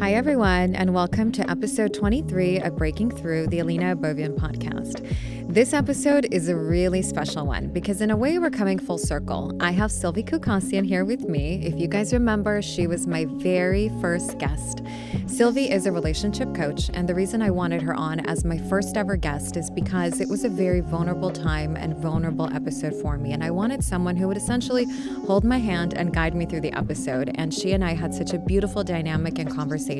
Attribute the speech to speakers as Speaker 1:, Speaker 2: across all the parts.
Speaker 1: Hi, everyone, and welcome to episode 23 of Breaking Through the Ellina podcast. This episode is a really special one because in a way we're coming full circle. I have Silvy Khoucasian here with me. If you guys remember, she was my very first guest. Silvy is a relationship coach, and the reason I wanted her on as my first ever guest is because it was a very vulnerable time and vulnerable episode for me, and I wanted someone who would essentially hold my hand and guide me through the episode. And she and I had such a beautiful dynamic and conversation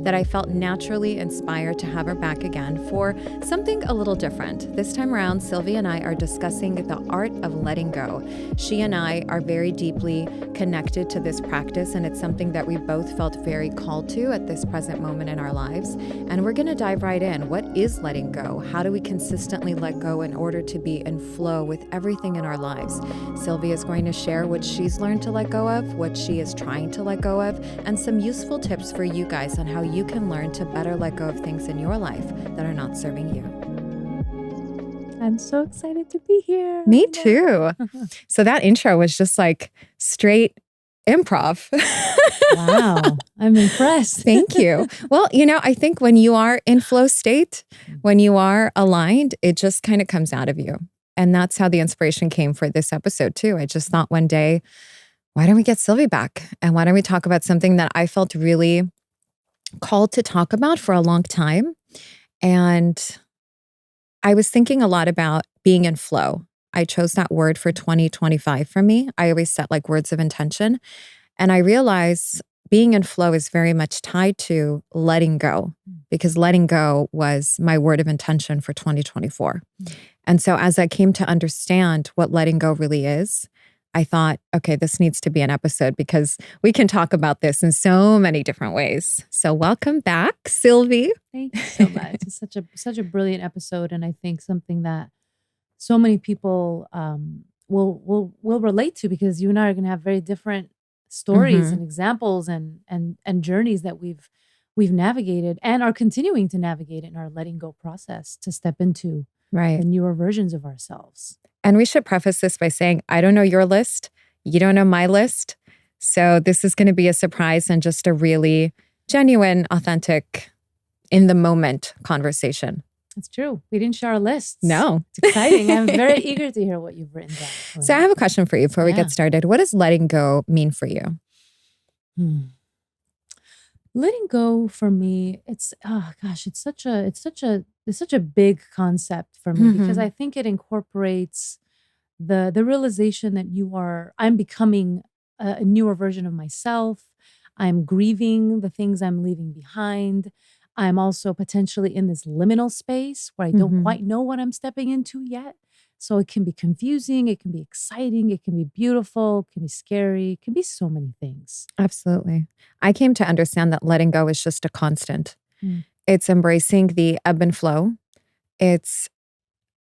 Speaker 1: that I felt naturally inspired to have her back again for something a little different. This time around, Silvy and I are discussing the art of letting go. She and I are very deeply connected to this practice, and it's something that we both felt very called to at this present moment in our lives. And we're going to dive right in. What is letting go? How do we consistently let go in order to be in flow with everything in our lives? Silvy is going to share what she's learned to let go of, what she is trying to let go of, and some useful tips for you guys on how you can learn to better let go of things in your life that are not serving you.
Speaker 2: I'm so excited to be here.
Speaker 1: Me too. So that intro was just like straight improv.
Speaker 2: Wow, I'm impressed.
Speaker 1: Thank you. Well, I think when you are in flow state, when you are aligned, it just kind of comes out of you. And that's how the inspiration came for this episode too. I just thought one day, why don't we get Silvy back? And why don't we talk about something that I felt really called to talk about for a long time? And I was thinking a lot about being in flow. I chose that word for 2025 for me. I always set like words of intention. And I realized being in flow is very much tied to letting go, because letting go was my word of intention for 2024. And so as I came to understand what letting go really is, I thought, okay, this needs to be an episode because we can talk about this in so many different ways. So welcome back, Silvy.
Speaker 2: Thank you so much. It's such a brilliant episode, and I think something that so many people will relate to, because you and I are going to have very different stories and examples and journeys that we've navigated and are continuing to navigate in our letting go process to step into the newer versions of ourselves.
Speaker 1: And we should preface this by saying, I don't know your list. You don't know my list. So this is going to be a surprise and just a really genuine, authentic, in the moment conversation.
Speaker 2: It's true. We didn't share our lists.
Speaker 1: No.
Speaker 2: It's exciting. I'm very eager to hear what you've written down.
Speaker 1: So I have a question for you before we get started. What does letting go mean for you?
Speaker 2: Letting go for me, it's such a big concept for me, because I think it incorporates the realization that I'm becoming a newer version of myself. I'm grieving the things I'm leaving behind. I'm also potentially in this liminal space where I don't quite know what I'm stepping into yet. So it can be confusing, it can be exciting, it can be beautiful, it can be scary, it can be so many things.
Speaker 1: Absolutely. I came to understand that letting go is just a constant. It's embracing the ebb and flow. It's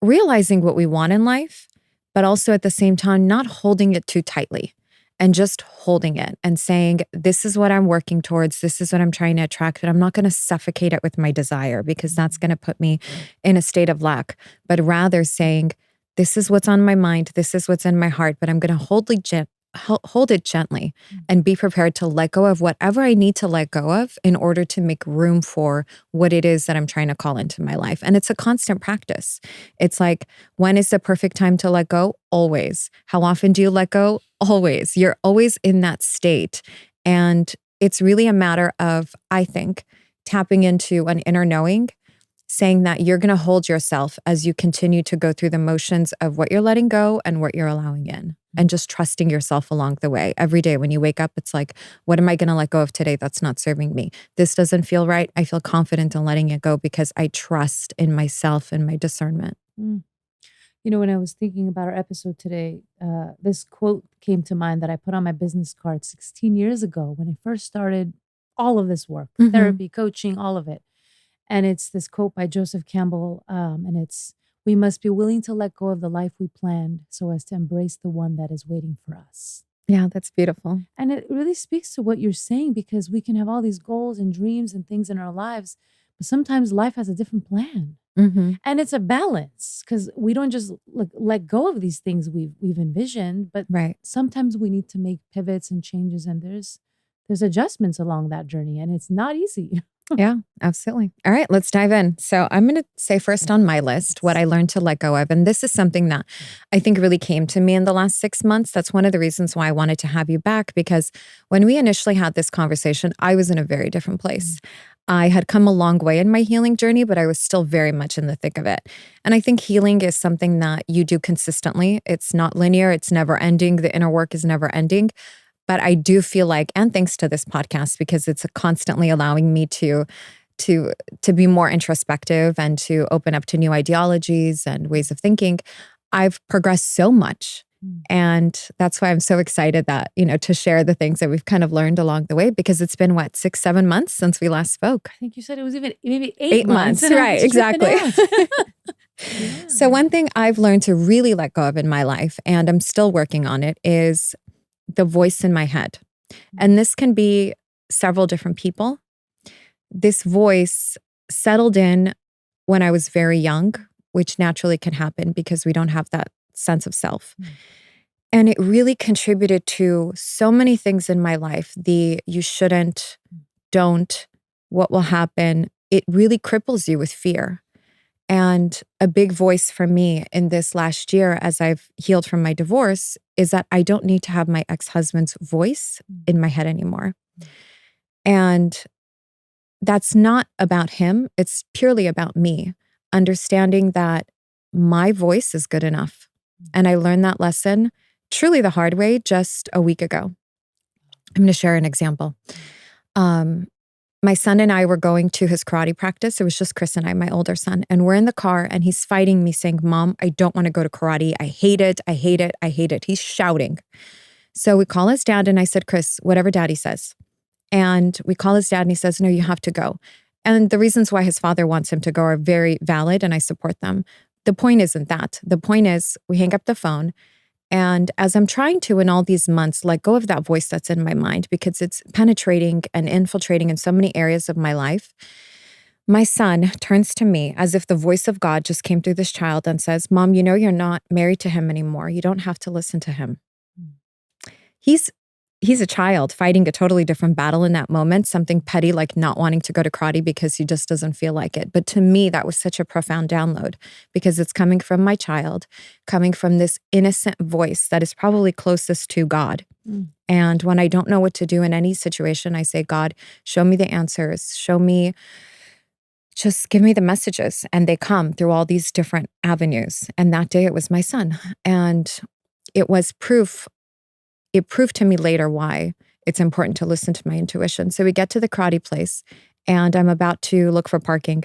Speaker 1: realizing what we want in life, but also at the same time, not holding it too tightly and just holding it and saying, this is what I'm working towards. This is what I'm trying to attract, but I'm not going to suffocate it with my desire, because that's going to put me in a state of lack, but rather saying, this is what's on my mind. This is what's in my heart, but I'm going to hold it gently and be prepared to let go of whatever I need to let go of in order to make room for what it is that I'm trying to call into my life. And it's a constant practice. It's like, when is the perfect time to let go? Always. How often do you let go? Always. You're always in that state. And it's really a matter of, I think, tapping into an inner knowing, saying that you're going to hold yourself as you continue to go through the motions of what you're letting go and what you're allowing in, and just trusting yourself along the way. Every day when you wake up, it's like, what am I going to let go of today that's not serving me? This doesn't feel right. I feel confident in letting it go because I trust in myself and my discernment.
Speaker 2: When I was thinking about our episode today, this quote came to mind that I put on my business card 16 years ago when I first started all of this work, therapy, coaching, all of it. And it's this quote by Joseph Campbell, and it's, we must be willing to let go of the life we planned so as to embrace the one that is waiting for us.
Speaker 1: Yeah, that's beautiful.
Speaker 2: And it really speaks to what you're saying, because we can have all these goals and dreams and things in our lives, but sometimes life has a different plan. And it's a balance, because we don't just let go of these things we've envisioned, but sometimes we need to make pivots and changes, and there's there's adjustments along that journey, and it's not easy.
Speaker 1: Yeah, absolutely. All right, let's dive in. So I'm going to say first on my list what I learned to let go of. And this is something that I think really came to me in the last 6 months. That's one of the reasons why I wanted to have you back, because when we initially had this conversation, I was in a very different place. I had come a long way in my healing journey, but I was still very much in the thick of it. And I think healing is something that you do consistently. It's not linear, it's never ending. The inner work is never ending. But I do feel like, and thanks to this podcast, because it's constantly allowing me to be more introspective and to open up to new ideologies and ways of thinking, I've progressed so much. And that's why I'm so excited that, to share the things that we've kind of learned along the way, because it's been 6-7 months since we last spoke.
Speaker 2: I think you said it was even maybe
Speaker 1: 8 months.
Speaker 2: and
Speaker 1: Right, exactly.
Speaker 2: Yeah.
Speaker 1: So one thing I've learned to really let go of in my life, and I'm still working on it, is the voice in my head. And this can be several different people. This voice settled in when I was very young, which naturally can happen because we don't have that sense of self. And it really contributed to so many things in my life. The you shouldn't, don't, what will happen. It really cripples you with fear. And a big voice for me in this last year, as I've healed from my divorce, is that I don't need to have my ex-husband's voice in my head anymore. And that's not about him. It's purely about me, understanding that my voice is good enough. And I learned that lesson truly the hard way just a week ago. I'm going to share an example. My son and I were going to his karate practice. It was just Chris and I, my older son. And we're in the car and he's fighting me saying, "Mom, I don't want to go to karate. I hate it. I hate it. I hate it." He's shouting. So we call his dad and I said, "Chris, whatever daddy says." And we call his dad and he says, "No, you have to go." And the reasons why his father wants him to go are very valid and I support them. The point isn't that. The point is we hang up the phone. And as I'm trying to, in all these months, let go of that voice that's in my mind because it's penetrating and infiltrating in so many areas of my life, my son turns to me as if the voice of God just came through this child and says, "Mom, you're not married to him anymore. You don't have to listen to him." He's a child fighting a totally different battle in that moment, something petty like not wanting to go to karate because he just doesn't feel like it. But to me, that was such a profound download because it's coming from my child, coming from this innocent voice that is probably closest to God. And when I don't know what to do in any situation, I say, "God, show me the answers. Just give me the messages." And they come through all these different avenues. And that day it was my son. And it was proof. It proved to me later why it's important to listen to my intuition. So we get to the karate place and I'm about to look for parking.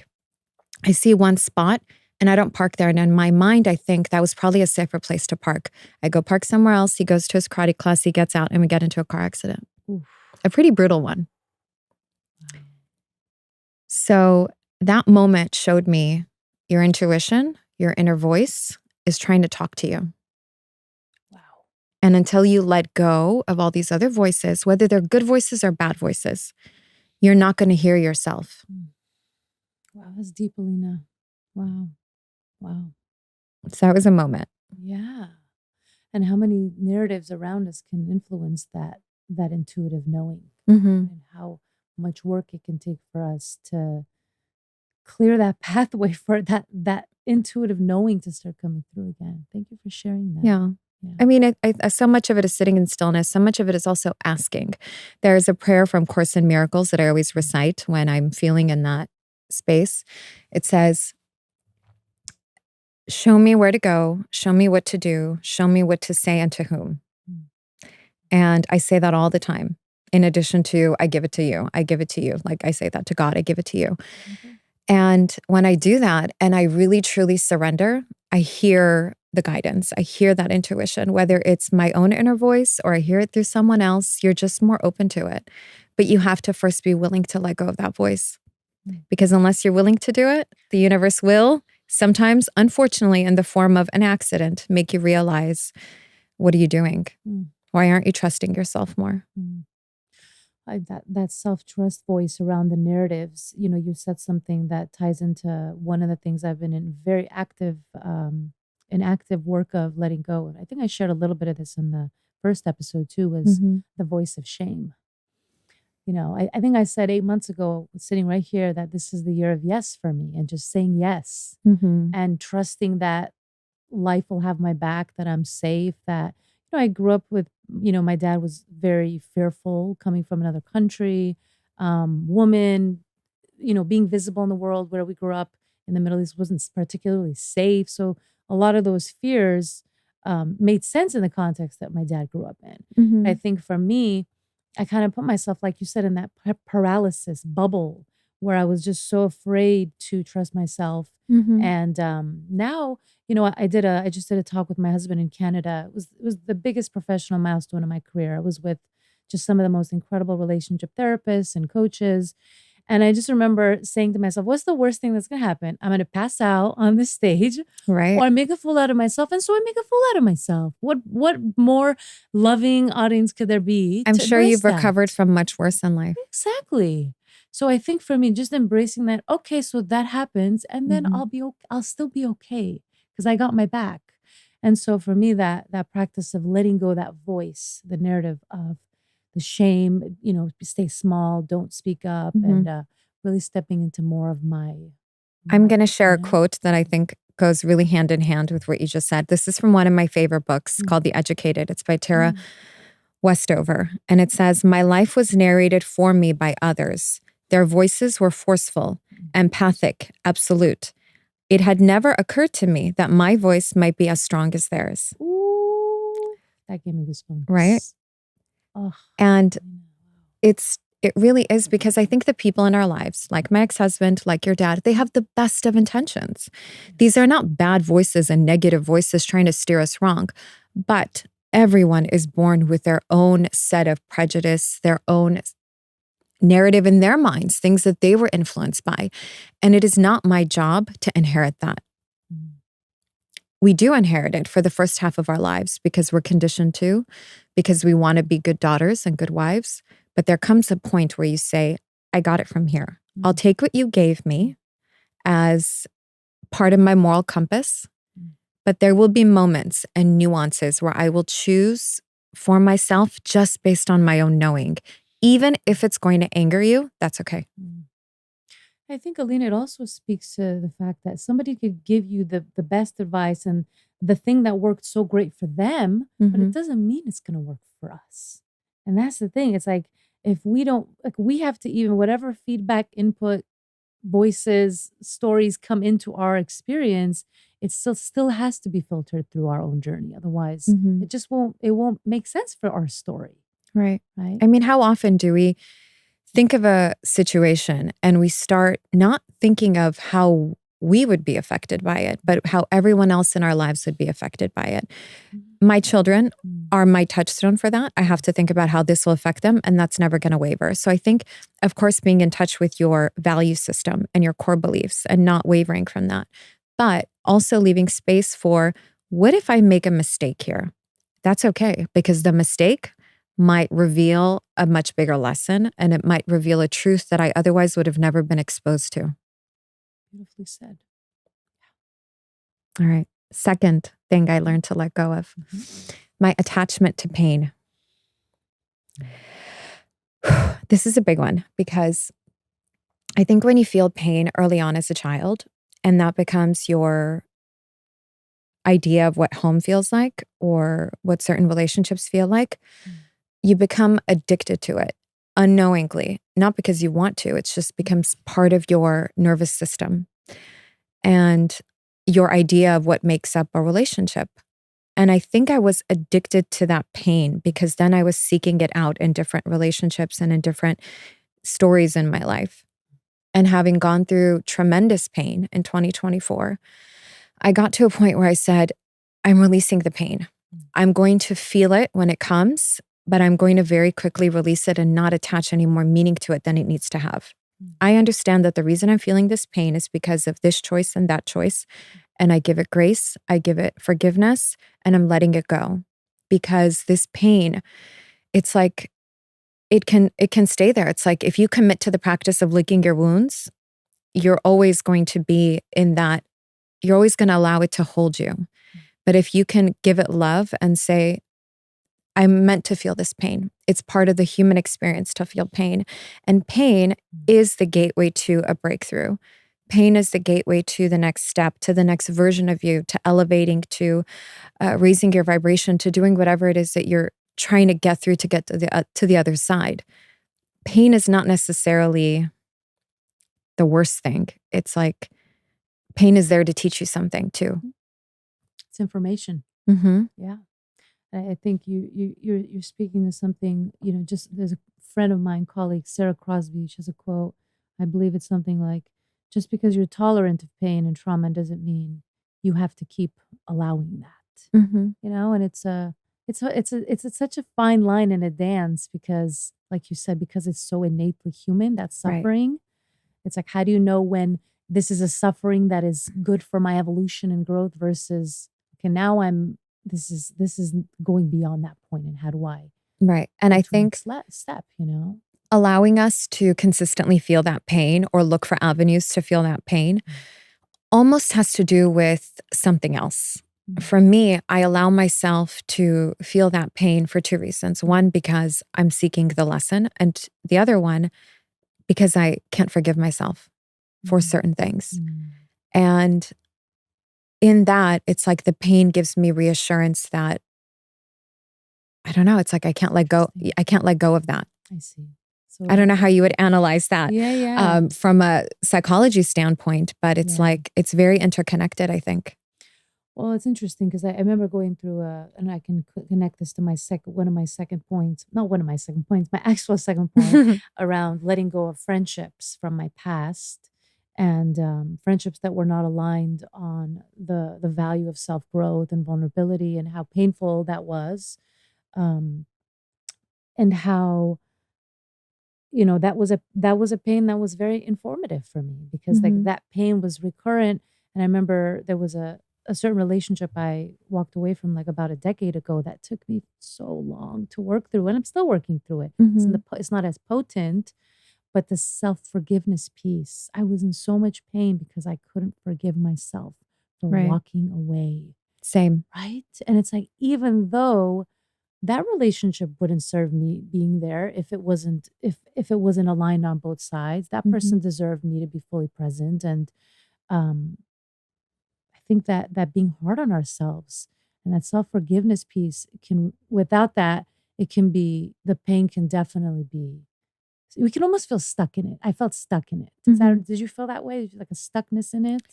Speaker 1: I see one spot and I don't park there. And in my mind, I think that was probably a safer place to park. I go park somewhere else. He goes to his karate class. He gets out and we get into a car accident. Oof. A pretty brutal one. So that moment showed me your intuition, your inner voice is trying to talk to you. And until you let go of all these other voices, whether they're good voices or bad voices, you're not going to hear yourself.
Speaker 2: Wow, that's deep, Ellina. Wow.
Speaker 1: So that was a moment.
Speaker 2: Yeah. And how many narratives around us can influence that intuitive knowing, and how much work it can take for us to clear that pathway for that intuitive knowing to start coming through again. Thank you for sharing that.
Speaker 1: Yeah. I mean, so much of it is sitting in stillness. So much of it is also asking. There's a prayer from Course in Miracles that I always recite when I'm feeling in that space. It says, "Show me where to go. Show me what to do. Show me what to say and to whom." And I say that all the time. In addition to, "I give it to you. I give it to you." Like I say that to God, "I give it to you." And when I do that and I really truly surrender, I hear the guidance. I hear that intuition, whether it's my own inner voice or I hear it through someone else, you're just more open to it. But you have to first be willing to let go of that voice. Because unless you're willing to do it, the universe will sometimes, unfortunately, in the form of an accident, make you realize, what are you doing? Why aren't you trusting yourself more?
Speaker 2: That self-trust voice around the narratives, you said something that ties into one of the things I've been in very active work of letting go. And I think I shared a little bit of this in the first episode too, was the voice of shame. I think I said 8 months ago, sitting right here, that this is the year of yes for me, and just saying yes and trusting that life will have my back, that I'm safe, that, I grew up with, my dad was very fearful coming from another country, woman, being visible in the world where we grew up in the Middle East wasn't particularly safe. So a lot of those fears made sense in the context that my dad grew up in. I think for me, I kind of put myself, like you said, in that paralysis bubble where I was just so afraid to trust myself. And now, I just did a talk with my husband in Canada. It was the biggest professional milestone in my career. I was with just some of the most incredible relationship therapists and coaches. And I just remember saying to myself, what's the worst thing that's going to happen? I'm going to pass out on the stage,
Speaker 1: Right.
Speaker 2: or I make a fool out of myself. And so I make a fool out of myself. What more loving audience could there be?
Speaker 1: I'm
Speaker 2: to
Speaker 1: sure
Speaker 2: embrace
Speaker 1: you've recovered
Speaker 2: that?
Speaker 1: from much worse in life.
Speaker 2: Exactly. So I think for me, just embracing that, okay, so that happens, and then I'll still be okay because I got my back. And so for me, that practice of letting go that voice, the narrative of the shame, stay small, don't speak up, and really stepping into more of
Speaker 1: I'm going to share a quote that I think goes really hand in hand with what you just said. This is from one of my favorite books called The Educated. It's by Tara Westover. And it says, "My life was narrated for me by others. Their voices were forceful, empathic, absolute. It had never occurred to me that my voice might be as strong as theirs."
Speaker 2: Ooh, that gave me goosebumps.
Speaker 1: Right?
Speaker 2: Oh,
Speaker 1: And it really is, because I think the people in our lives, like my ex-husband, like your dad, they have the best of intentions. These are not bad voices and negative voices trying to steer us wrong, but everyone is born with their own set of prejudice, their own narrative in their minds, things that they were influenced by. And it is not my job to inherit that. We do inherit it for the first half of our lives because we're conditioned to, because we want to be good daughters and good wives. But there comes a point where you say, I got it from here. I'll take what you gave me as part of my moral compass, but there will be moments and nuances where I will choose for myself just based on my own knowing. Even if it's going to anger you, that's okay.
Speaker 2: I think, Ellina, it also speaks to the fact that somebody could give you the best advice and the thing that worked so great for them, but it doesn't mean it's going to work for us. And that's the thing. It's like, if we don't, like, we have to, even whatever feedback, input, voices, stories come into our experience, it still has to be filtered through our own journey. Otherwise, it won't make sense for our story.
Speaker 1: Right.
Speaker 2: Right.
Speaker 1: I mean, how often do we think of a situation and we start not thinking of how we would be affected by it, but how everyone else in our lives would be affected by it? My children are my touchstone for that. I have to think about how this will affect them, and that's never going to waver. So I think, of course, being in touch with your value system and your core beliefs and not wavering from that, but also leaving space for, what if I make a mistake here? That's okay, because the mistake might reveal a much bigger lesson, and it might reveal a truth that I otherwise would have never been exposed to.
Speaker 2: Beautifully said.
Speaker 1: All right. Second thing I learned to let go of, my attachment to pain. This is a big one, because I think when you feel pain early on as a child, and that becomes your idea of what home feels like or what certain relationships feel like, you become addicted to it unknowingly, not because you want to. It just becomes part of your nervous system and your idea of what makes up a relationship. And I think I was addicted to that pain because then I was seeking it out in different relationships and in different stories in my life. And having gone through tremendous pain in 2024, I got to a point where I said, I'm releasing the pain. I'm going to feel it when it comes, but I'm going to very quickly release it and not attach any more meaning to it than it needs to have. I understand that the reason I'm feeling this pain is because of this choice and that choice. And I give it grace, I give it forgiveness, and I'm letting it go. Because this pain, it's like, it can stay there. It's like, if you commit to the practice of licking your wounds, you're always going to be in that, you're always going to allow it to hold you. But if you can give it love and say, I'm meant to feel this pain. It's part of the human experience to feel pain. And pain is the gateway to a breakthrough. Pain is the gateway to the next step, to the next version of you, to elevating, to raising your vibration, to doing whatever it is that you're trying to get through to get to the other side. Pain is not necessarily the worst thing. It's like pain is there to teach you something too.
Speaker 2: It's information.
Speaker 1: Mm-hmm.
Speaker 2: Yeah. I think you're speaking to something, just there's a friend of mine, colleague, Sarah Crosby, she has a quote. I believe it's something like, just because you're tolerant of pain and trauma doesn't mean you have to keep allowing that.
Speaker 1: Mm-hmm.
Speaker 2: And it's such a fine line in a dance because, like you said, because it's so innately human, that
Speaker 1: Right.
Speaker 2: suffering. It's like, how do you know when this is a suffering that is good for my evolution and growth versus, okay, now this is going beyond that point, and how do I
Speaker 1: Right. And
Speaker 2: go
Speaker 1: I
Speaker 2: to the
Speaker 1: think
Speaker 2: next step,
Speaker 1: allowing us to consistently feel that pain or look for avenues to feel that pain almost has to do with something else. For me, I allow myself to feel that pain for two reasons. One, because I'm seeking the lesson, and the other one, because I can't forgive myself for certain things. And in that, it's like the pain gives me reassurance that, I don't know, it's like I can't let go. I can't let go of that.
Speaker 2: I see.
Speaker 1: I don't know how you would analyze that
Speaker 2: Yeah.
Speaker 1: from a psychology standpoint, but it's
Speaker 2: Yeah.
Speaker 1: like, it's very interconnected, I think.
Speaker 2: Well, it's interesting because I remember going through and I can connect this to my one of my second points, not one of my second points, my actual second point around letting go of friendships from my past and friendships that were not aligned on the value of self growth and vulnerability and how painful that was, um, and how that was a pain that was very informative for me because like that pain was recurrent. And I remember there was a certain relationship I walked away from like about a decade ago that took me so long to work through, and I'm still working through it. It's not as potent, but the self-forgiveness piece, I was in so much pain because I couldn't forgive myself for
Speaker 1: Right.
Speaker 2: walking away.
Speaker 1: Same.
Speaker 2: Right? And it's like, even though that relationship wouldn't serve me being there if it wasn't aligned on both sides, that person deserved me to be fully present. And um I think that being hard on ourselves and that self-forgiveness piece can, without that, it can be, the pain can definitely be, we can almost feel stuck in it. I felt stuck in it. Did you feel that way? Did you feel like a stuckness in it?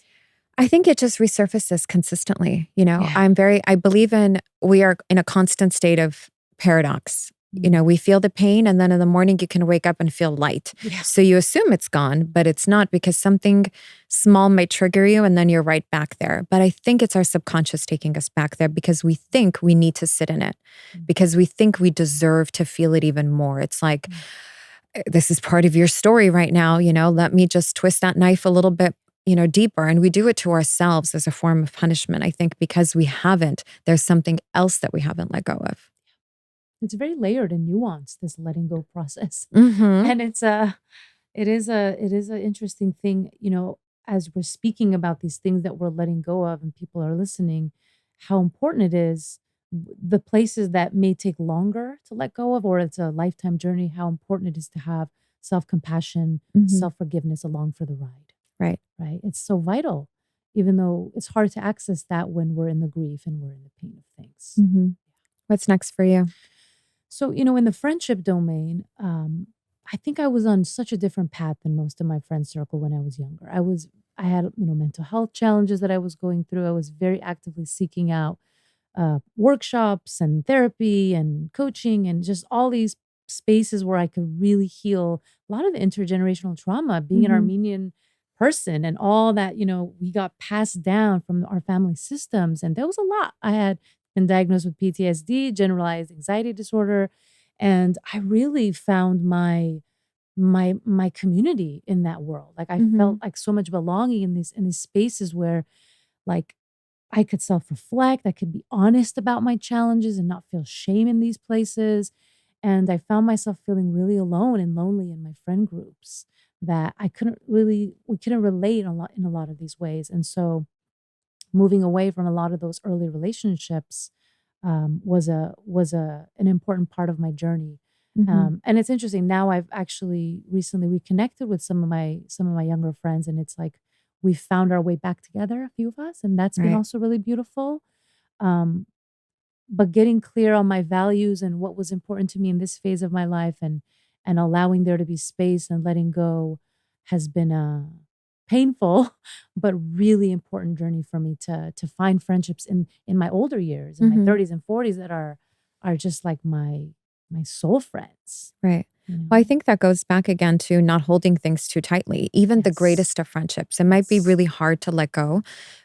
Speaker 1: I think it just resurfaces consistently.
Speaker 2: Yeah.
Speaker 1: I believe we are in a constant state of paradox. We feel the pain, and then in the morning you can wake up and feel light.
Speaker 2: Yeah.
Speaker 1: So you assume it's gone, but it's not, because something small might trigger you and then you're right back there. But I think it's our subconscious taking us back there because we think we need to sit in it, because we think we deserve to feel it even more. It's like, this is part of your story right now, let me just twist that knife a little bit, deeper. And we do it to ourselves as a form of punishment, I think, because there's something else that we haven't let go of.
Speaker 2: It's very layered and nuanced, this letting go process.
Speaker 1: Mm-hmm.
Speaker 2: And it is a interesting thing, as we're speaking about these things that we're letting go of and people are listening, how important it is, the places that may take longer to let go of, or it's a lifetime journey, how important it is to have self-compassion, self-forgiveness along for the ride.
Speaker 1: Right.
Speaker 2: Right? It's so vital, even though it's hard to access that when we're in the grief and we're in the pain of things.
Speaker 1: What's next for you?
Speaker 2: So, in the friendship domain, I think I was on such a different path than most of my friend circle when I was younger. I had, mental health challenges that I was going through. I was very actively seeking out workshops and therapy and coaching and just all these spaces where I could really heal a lot of the intergenerational trauma, being an Armenian person and all that, we got passed down from our family systems. And there was a lot. I had been diagnosed with PTSD, generalized anxiety disorder, and I really found my community in that world. Like I felt like so much belonging in these spaces where, like, I could self-reflect, I could be honest about my challenges and not feel shame in these places. And I found myself feeling really alone and lonely in my friend groups that we couldn't relate in a lot of these ways. And so moving away from a lot of those early relationships, was an important part of my journey.
Speaker 1: Mhm.
Speaker 2: And it's interesting now. I've actually recently reconnected with some of my younger friends, and it's like we found our way back together, a few of us, and that's been
Speaker 1: Right.
Speaker 2: also really beautiful. Um, but getting clear on my values and what was important to me in this phase of my life, and allowing there to be space and letting go has been a painful but really important journey for me to find friendships in my older years, in my
Speaker 1: Mhm.
Speaker 2: 30s and 40s, that are just like my soul friends,
Speaker 1: Right.
Speaker 2: you know?
Speaker 1: Well, I think that goes back again to not holding things too tightly, even the
Speaker 2: Yes.
Speaker 1: greatest of friendships. It might be
Speaker 2: Yes.
Speaker 1: really hard to let go,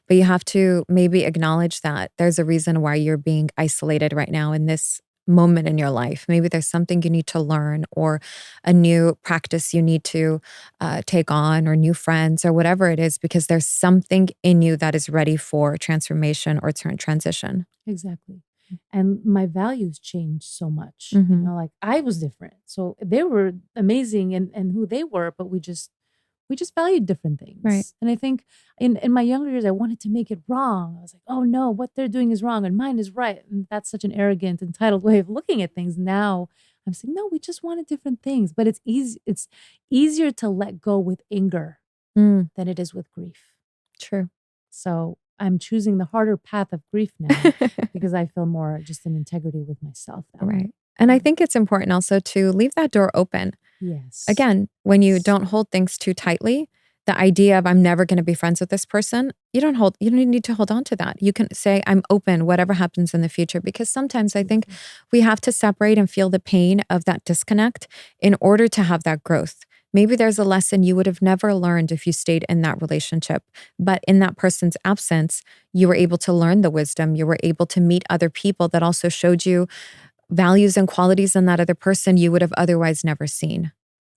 Speaker 1: but you have to maybe acknowledge that there's a reason why you're being isolated right now in this moment in your life. Maybe there's something you need to learn, or a new practice you need to take on, or new friends, or whatever it is, because there's something in you that is ready for transformation or transition.
Speaker 2: Exactly. And my values changed so much,
Speaker 1: Hmm.
Speaker 2: like I was different. So they were amazing and who they were, but we just valued different
Speaker 1: Right.
Speaker 2: things. And I think in my younger years I wanted to make it wrong. I was like, "Oh no, what they're doing is wrong and mine is right." And that's such an arrogant, entitled way of looking at things. Now I'm saying, "No, we just wanted different things." But it's easier to let go with anger
Speaker 1: Mm,
Speaker 2: than it is with grief.
Speaker 1: true.
Speaker 2: So I'm choosing the harder path of grief now because I feel more just in integrity with myself that way.
Speaker 1: Right. And I
Speaker 2: Yeah.
Speaker 1: think it's important also to leave that door open.
Speaker 2: Yes.
Speaker 1: Again, when you
Speaker 2: Yes.
Speaker 1: don't hold things too tightly, the idea of I'm never going to be friends with this person, you don't need to hold on to that. You can say I'm open whatever happens in the future, because sometimes I think
Speaker 2: Beautiful.
Speaker 1: we have to separate and feel the pain of that disconnect in order to have that growth. Maybe there's a lesson you would have never learned if you stayed in that relationship, but in that person's absence, you were able to learn the wisdom. You were able to meet other people that also showed you values and qualities in that other person you would have otherwise never seen.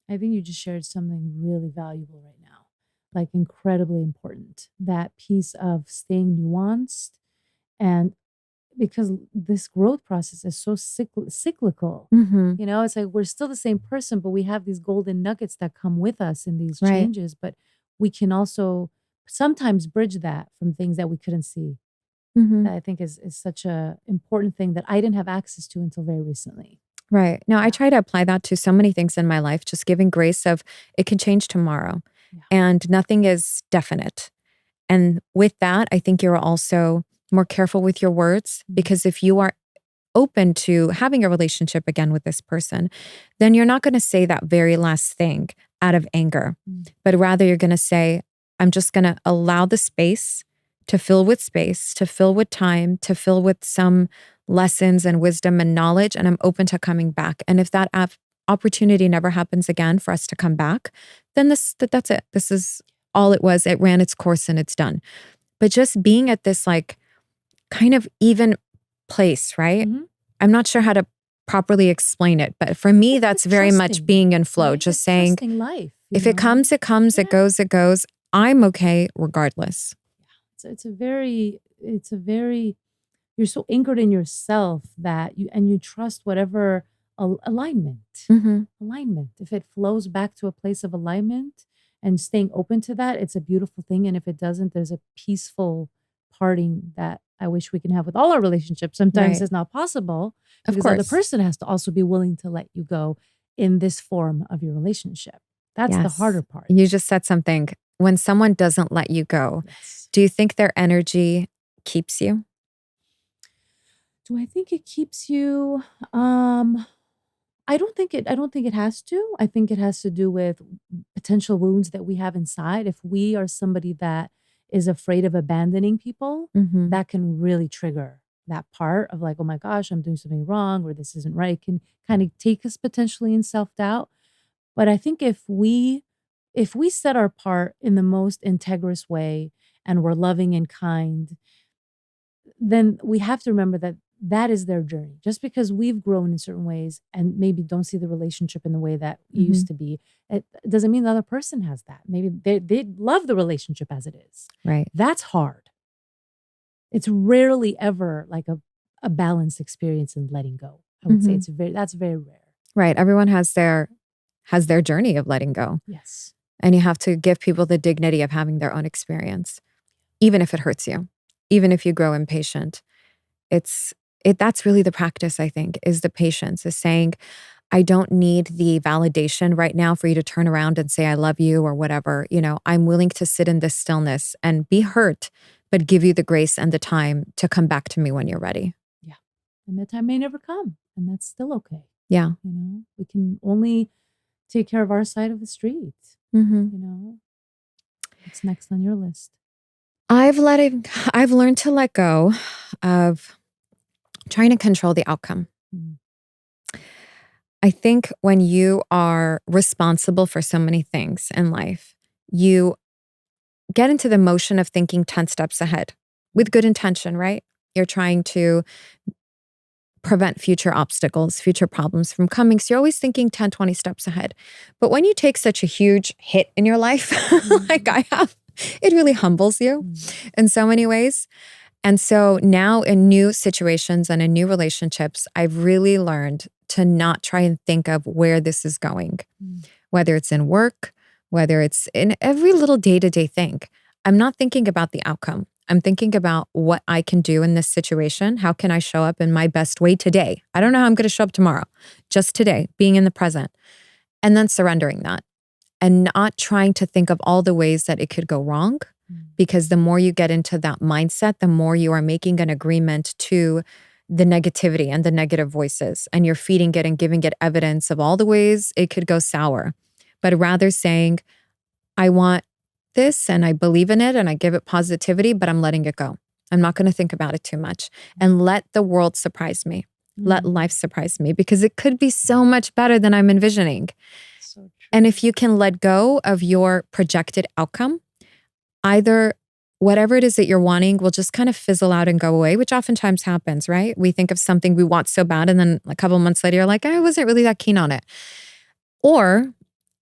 Speaker 2: I think you just shared something really valuable right now, like incredibly important. That piece of staying nuanced, and because this growth process is so cyclical.
Speaker 1: Mhm.
Speaker 2: It's like we're still the same person, but we have these golden nuggets that come with us in these
Speaker 1: Right.
Speaker 2: changes. But we can also sometimes bridge that from things that we couldn't see.
Speaker 1: Mhm.
Speaker 2: That I think is such a important thing that I didn't have access to until very recently.
Speaker 1: Right. Now, I
Speaker 2: Yeah.
Speaker 1: try to apply that to so many things in my life, just giving grace of it can change tomorrow
Speaker 2: Yeah.
Speaker 1: and nothing is definite. And with that, I think you're also more careful with your words,
Speaker 2: Mm.
Speaker 1: because if you are open to having a relationship again with this person, then you're not going to say that very last thing out of anger,
Speaker 2: Mm.
Speaker 1: but rather you're going to say, I'm just going to allow the space, to fill with time, to fill with some lessons and wisdom and knowledge. And I'm open to coming back. And if that opportunity never happens again for us to come back, then that's it. This is all it was. It ran its course and it's done. But just being at this like kind of even place, right?
Speaker 2: Mhm.
Speaker 1: I'm not sure how to properly explain it, but for me,
Speaker 2: It's
Speaker 1: that's
Speaker 2: just
Speaker 1: very much
Speaker 2: trusting,
Speaker 1: being in flow,
Speaker 2: right?
Speaker 1: just
Speaker 2: It's
Speaker 1: saying,
Speaker 2: trusting life,
Speaker 1: if it comes, it comes, it
Speaker 2: Yeah.
Speaker 1: goes, it goes. I'm okay regardless.
Speaker 2: It's a very you're so anchored in yourself that you trust whatever alignment.
Speaker 1: Hmm.
Speaker 2: Alignment. If it flows back to a place of alignment and staying open to that, it's a beautiful thing. And if it doesn't, there's a peaceful parting that I wish we can have with all our relationships. Sometimes
Speaker 1: Right.
Speaker 2: it's not possible
Speaker 1: Of
Speaker 2: because the other
Speaker 1: course.
Speaker 2: person has to also be willing to let you go in this form of your relationship. That's the
Speaker 1: Yes.
Speaker 2: harder part.
Speaker 1: You just said something. When someone doesn't let you go,
Speaker 2: Yes.
Speaker 1: do you think their energy keeps you?
Speaker 2: Do I think it keeps you? Um, I don't think it has to. I think it has to do with potential wounds that we have inside. If we are somebody that is afraid of abandoning people,
Speaker 1: Hmm.
Speaker 2: that can really trigger that part of like, "Oh my gosh, I'm doing something wrong," or "This isn't right." It can kind of take us potentially in self-doubt. But I think if we set our part in the most integrous way and we're loving and kind, then we have to remember that that is their journey. Just because we've grown in certain ways and maybe don't see the relationship in the way that it
Speaker 1: Hmm.
Speaker 2: used to be, it doesn't mean the other person has that. Maybe they love the relationship as it is.
Speaker 1: Right.
Speaker 2: That's hard. It's rarely ever like a balanced experience in letting go. I would say
Speaker 1: Hmm.
Speaker 2: that's very rare.
Speaker 1: Right. Everyone has their journey of letting go.
Speaker 2: Yes.
Speaker 1: And you have to give people the dignity of having their own experience, even if it hurts you, even if you grow impatient. It's that's really the practice, I think, is the patience, is saying, I don't need the validation right now for you to turn around and say, I love you or whatever. I'm willing to sit in this stillness and be hurt, but give you the grace and the time to come back to me when you're ready.
Speaker 2: Yeah. And that time may never come, and that's still okay.
Speaker 1: Yeah.
Speaker 2: We can only take care of our side of the street. What's next on your list?
Speaker 1: I've learned to let go of trying to control the outcome. I think when you are responsible for so many things in life, you get into the motion of thinking 10 steps ahead with good intention, right? You're trying to prevent future obstacles, future problems from coming. So you're always thinking 10, 20 steps ahead. But when you take such a huge hit in your life, like I have, it really humbles you in so many ways. And so now in new situations and in new relationships, I've really learned to not try and think of where this is going, whether it's in work, whether it's in every little day-to-day thing. I'm not thinking about the outcome. I'm thinking about what I can do in this situation. How can I show up in my best way today? I don't know how I'm going to show up tomorrow, just today, being in the present, and then surrendering that and not trying to think of all the ways that it could go wrong. Because the more you get into that mindset, the more you are making an agreement to the negativity and the negative voices, and you're feeding it and giving it evidence of all the ways it could go sour. But rather saying, I want this and I believe in it and I give it positivity, but I'm letting it go. I'm not going to think about it too much and let the world surprise me. Let life surprise me, because it could be so much better than I'm envisioning.
Speaker 2: So true.
Speaker 1: And if you can let go of your projected outcome, either whatever it is that you're wanting will just kind of fizzle out and go away, which oftentimes happens, right? We think of something we want so bad, and then a couple months later, you're like, I wasn't really that keen on it. Or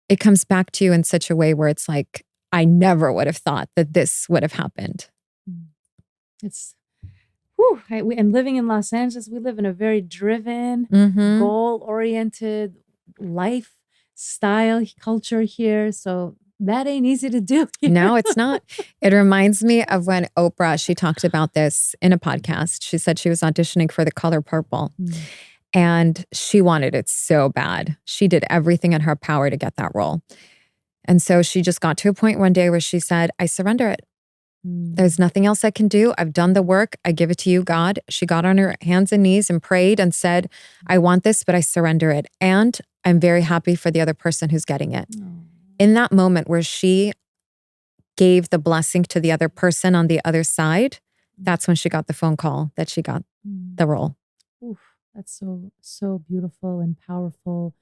Speaker 1: it comes back to you in such a way where it's like, I never would have thought that this would have happened.
Speaker 2: It's, and living in Los Angeles, we live in a very driven, goal-oriented lifestyle culture here. So that ain't easy to do.
Speaker 1: No, it's not. It reminds me of when Oprah, she talked about this in a podcast. She said she was auditioning for The Color Purple. And she wanted it so bad. She did everything in her power to get that role. And so she just got to a point one day where she said, I surrender it. There's nothing else I can do. I've done the work. I give it to you, God. She got on her hands and knees and prayed and said, I want this, but I surrender it. And I'm very happy for the other person who's getting it. In that moment where she gave the blessing to the other person on the other side, that's when she got the phone call that she got the role.
Speaker 2: That's so beautiful and powerful,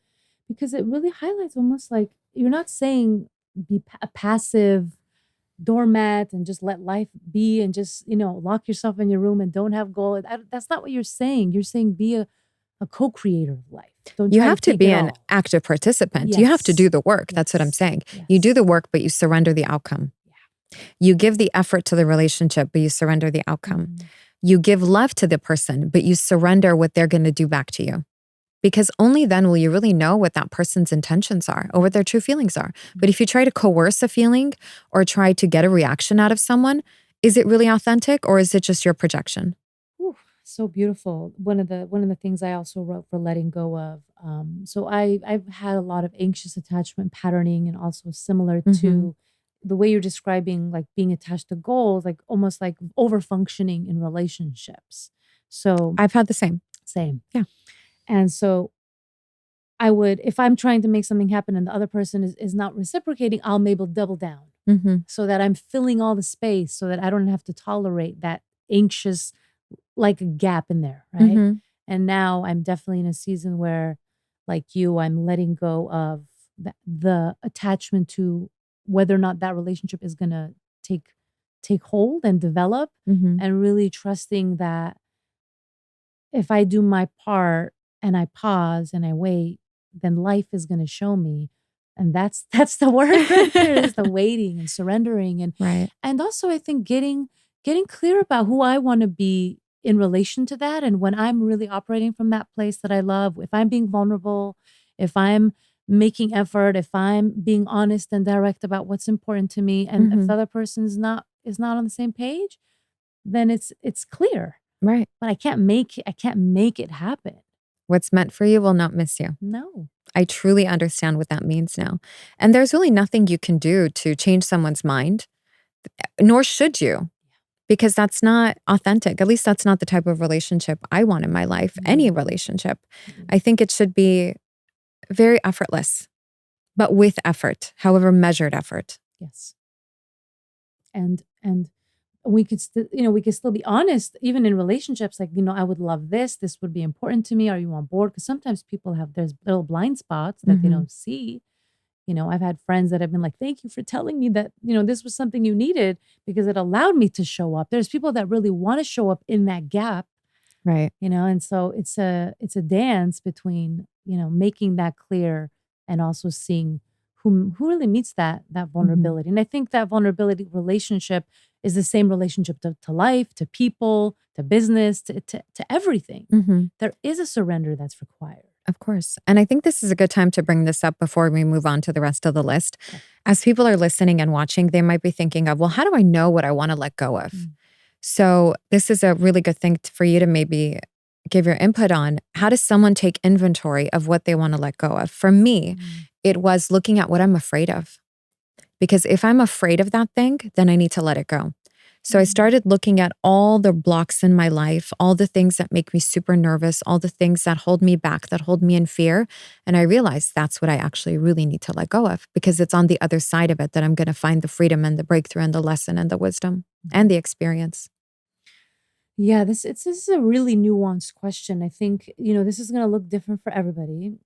Speaker 2: because it really highlights almost like you're not saying be a passive doormat and just let life be and just, lock yourself in your room and don't have goal. That's not what you're saying. You're saying be a co-creator of life.
Speaker 1: You have to be an active participant.
Speaker 2: Yes.
Speaker 1: You have to do the work. That's what I'm saying. Yes. You do the work, but you surrender the outcome. You give the effort to the relationship, but you surrender the outcome. You give love to the person, but you surrender what they're going to do back to you. Because only then will you really know what that person's intentions are or what their true feelings are. But if you try to coerce a feeling or try to get a reaction out of someone, is it really authentic, or is it just your projection?
Speaker 2: So beautiful. One of the things I also wrote for letting go of. So I've had a lot of anxious attachment patterning, and also similar to the way you're describing, like being attached to goals, like almost like over functioning in relationships. So
Speaker 1: I've had the same. Yeah.
Speaker 2: And so I would, if I'm trying to make something happen and the other person is not reciprocating, I'll maybe double down so that I'm filling all the space, so that I don't have to tolerate that anxious, like a gap in there, right? And now I'm definitely in a season where, like you, I'm letting go of the attachment to whether or not that relationship is going to take hold and develop, and really trusting that if I do my part and I pause and I wait, then life is going to show me. And that's the word right there, is the waiting and surrendering. And also I think getting clear about who I want to be in relation to that. And when I'm really operating from that place that I love, if I'm being vulnerable, if I'm making effort, if I'm being honest and direct about what's important to me, and if the other person is not on the same page, then it's clear.
Speaker 1: Right.
Speaker 2: but I can't make it happen.
Speaker 1: What's meant for you will not miss you.
Speaker 2: No.
Speaker 1: I truly understand what that means now. And there's really nothing you can do to change someone's mind, nor should you, because that's not authentic. At least that's not the type of relationship I want in my life, any relationship. I think it should be very effortless, but with effort, however measured effort.
Speaker 2: Yes. And we could still, we could still be honest, even in relationships. Like, I would love this. This would be important to me. Are you on board? Because sometimes people there's little blind spots that they don't see. I've had friends that have been like, thank you for telling me that, this was something you needed because it allowed me to show up. There's people that really want to show up in that gap.
Speaker 1: Right.
Speaker 2: And so it's a dance between, making that clear and also seeing who really meets that vulnerability. And I think that vulnerability relationship is the same relationship to life, to people, to business, to everything. There is a surrender that's required.
Speaker 1: Of course. And I think this is a good time to bring this up before we move on to the rest of the list.
Speaker 2: Okay.
Speaker 1: As people are listening and watching, they might be thinking of, well, how do I know what I want to let go of? So this is a really good thing for you to maybe give your input on. How does someone take inventory of what they want to let go of? For me, it was looking at what I'm afraid of. Because if I'm afraid of that thing, then I need to let it go. So I started looking at all the blocks in my life, all the things that make me super nervous, all the things that hold me back, that hold me in fear. And I realized that's what I actually really need to let go of, because it's on the other side of it that I'm going to find the freedom and the breakthrough and the lesson and the wisdom and the experience.
Speaker 2: Yeah, this is a really nuanced question. I think, this is going to look different for everybody.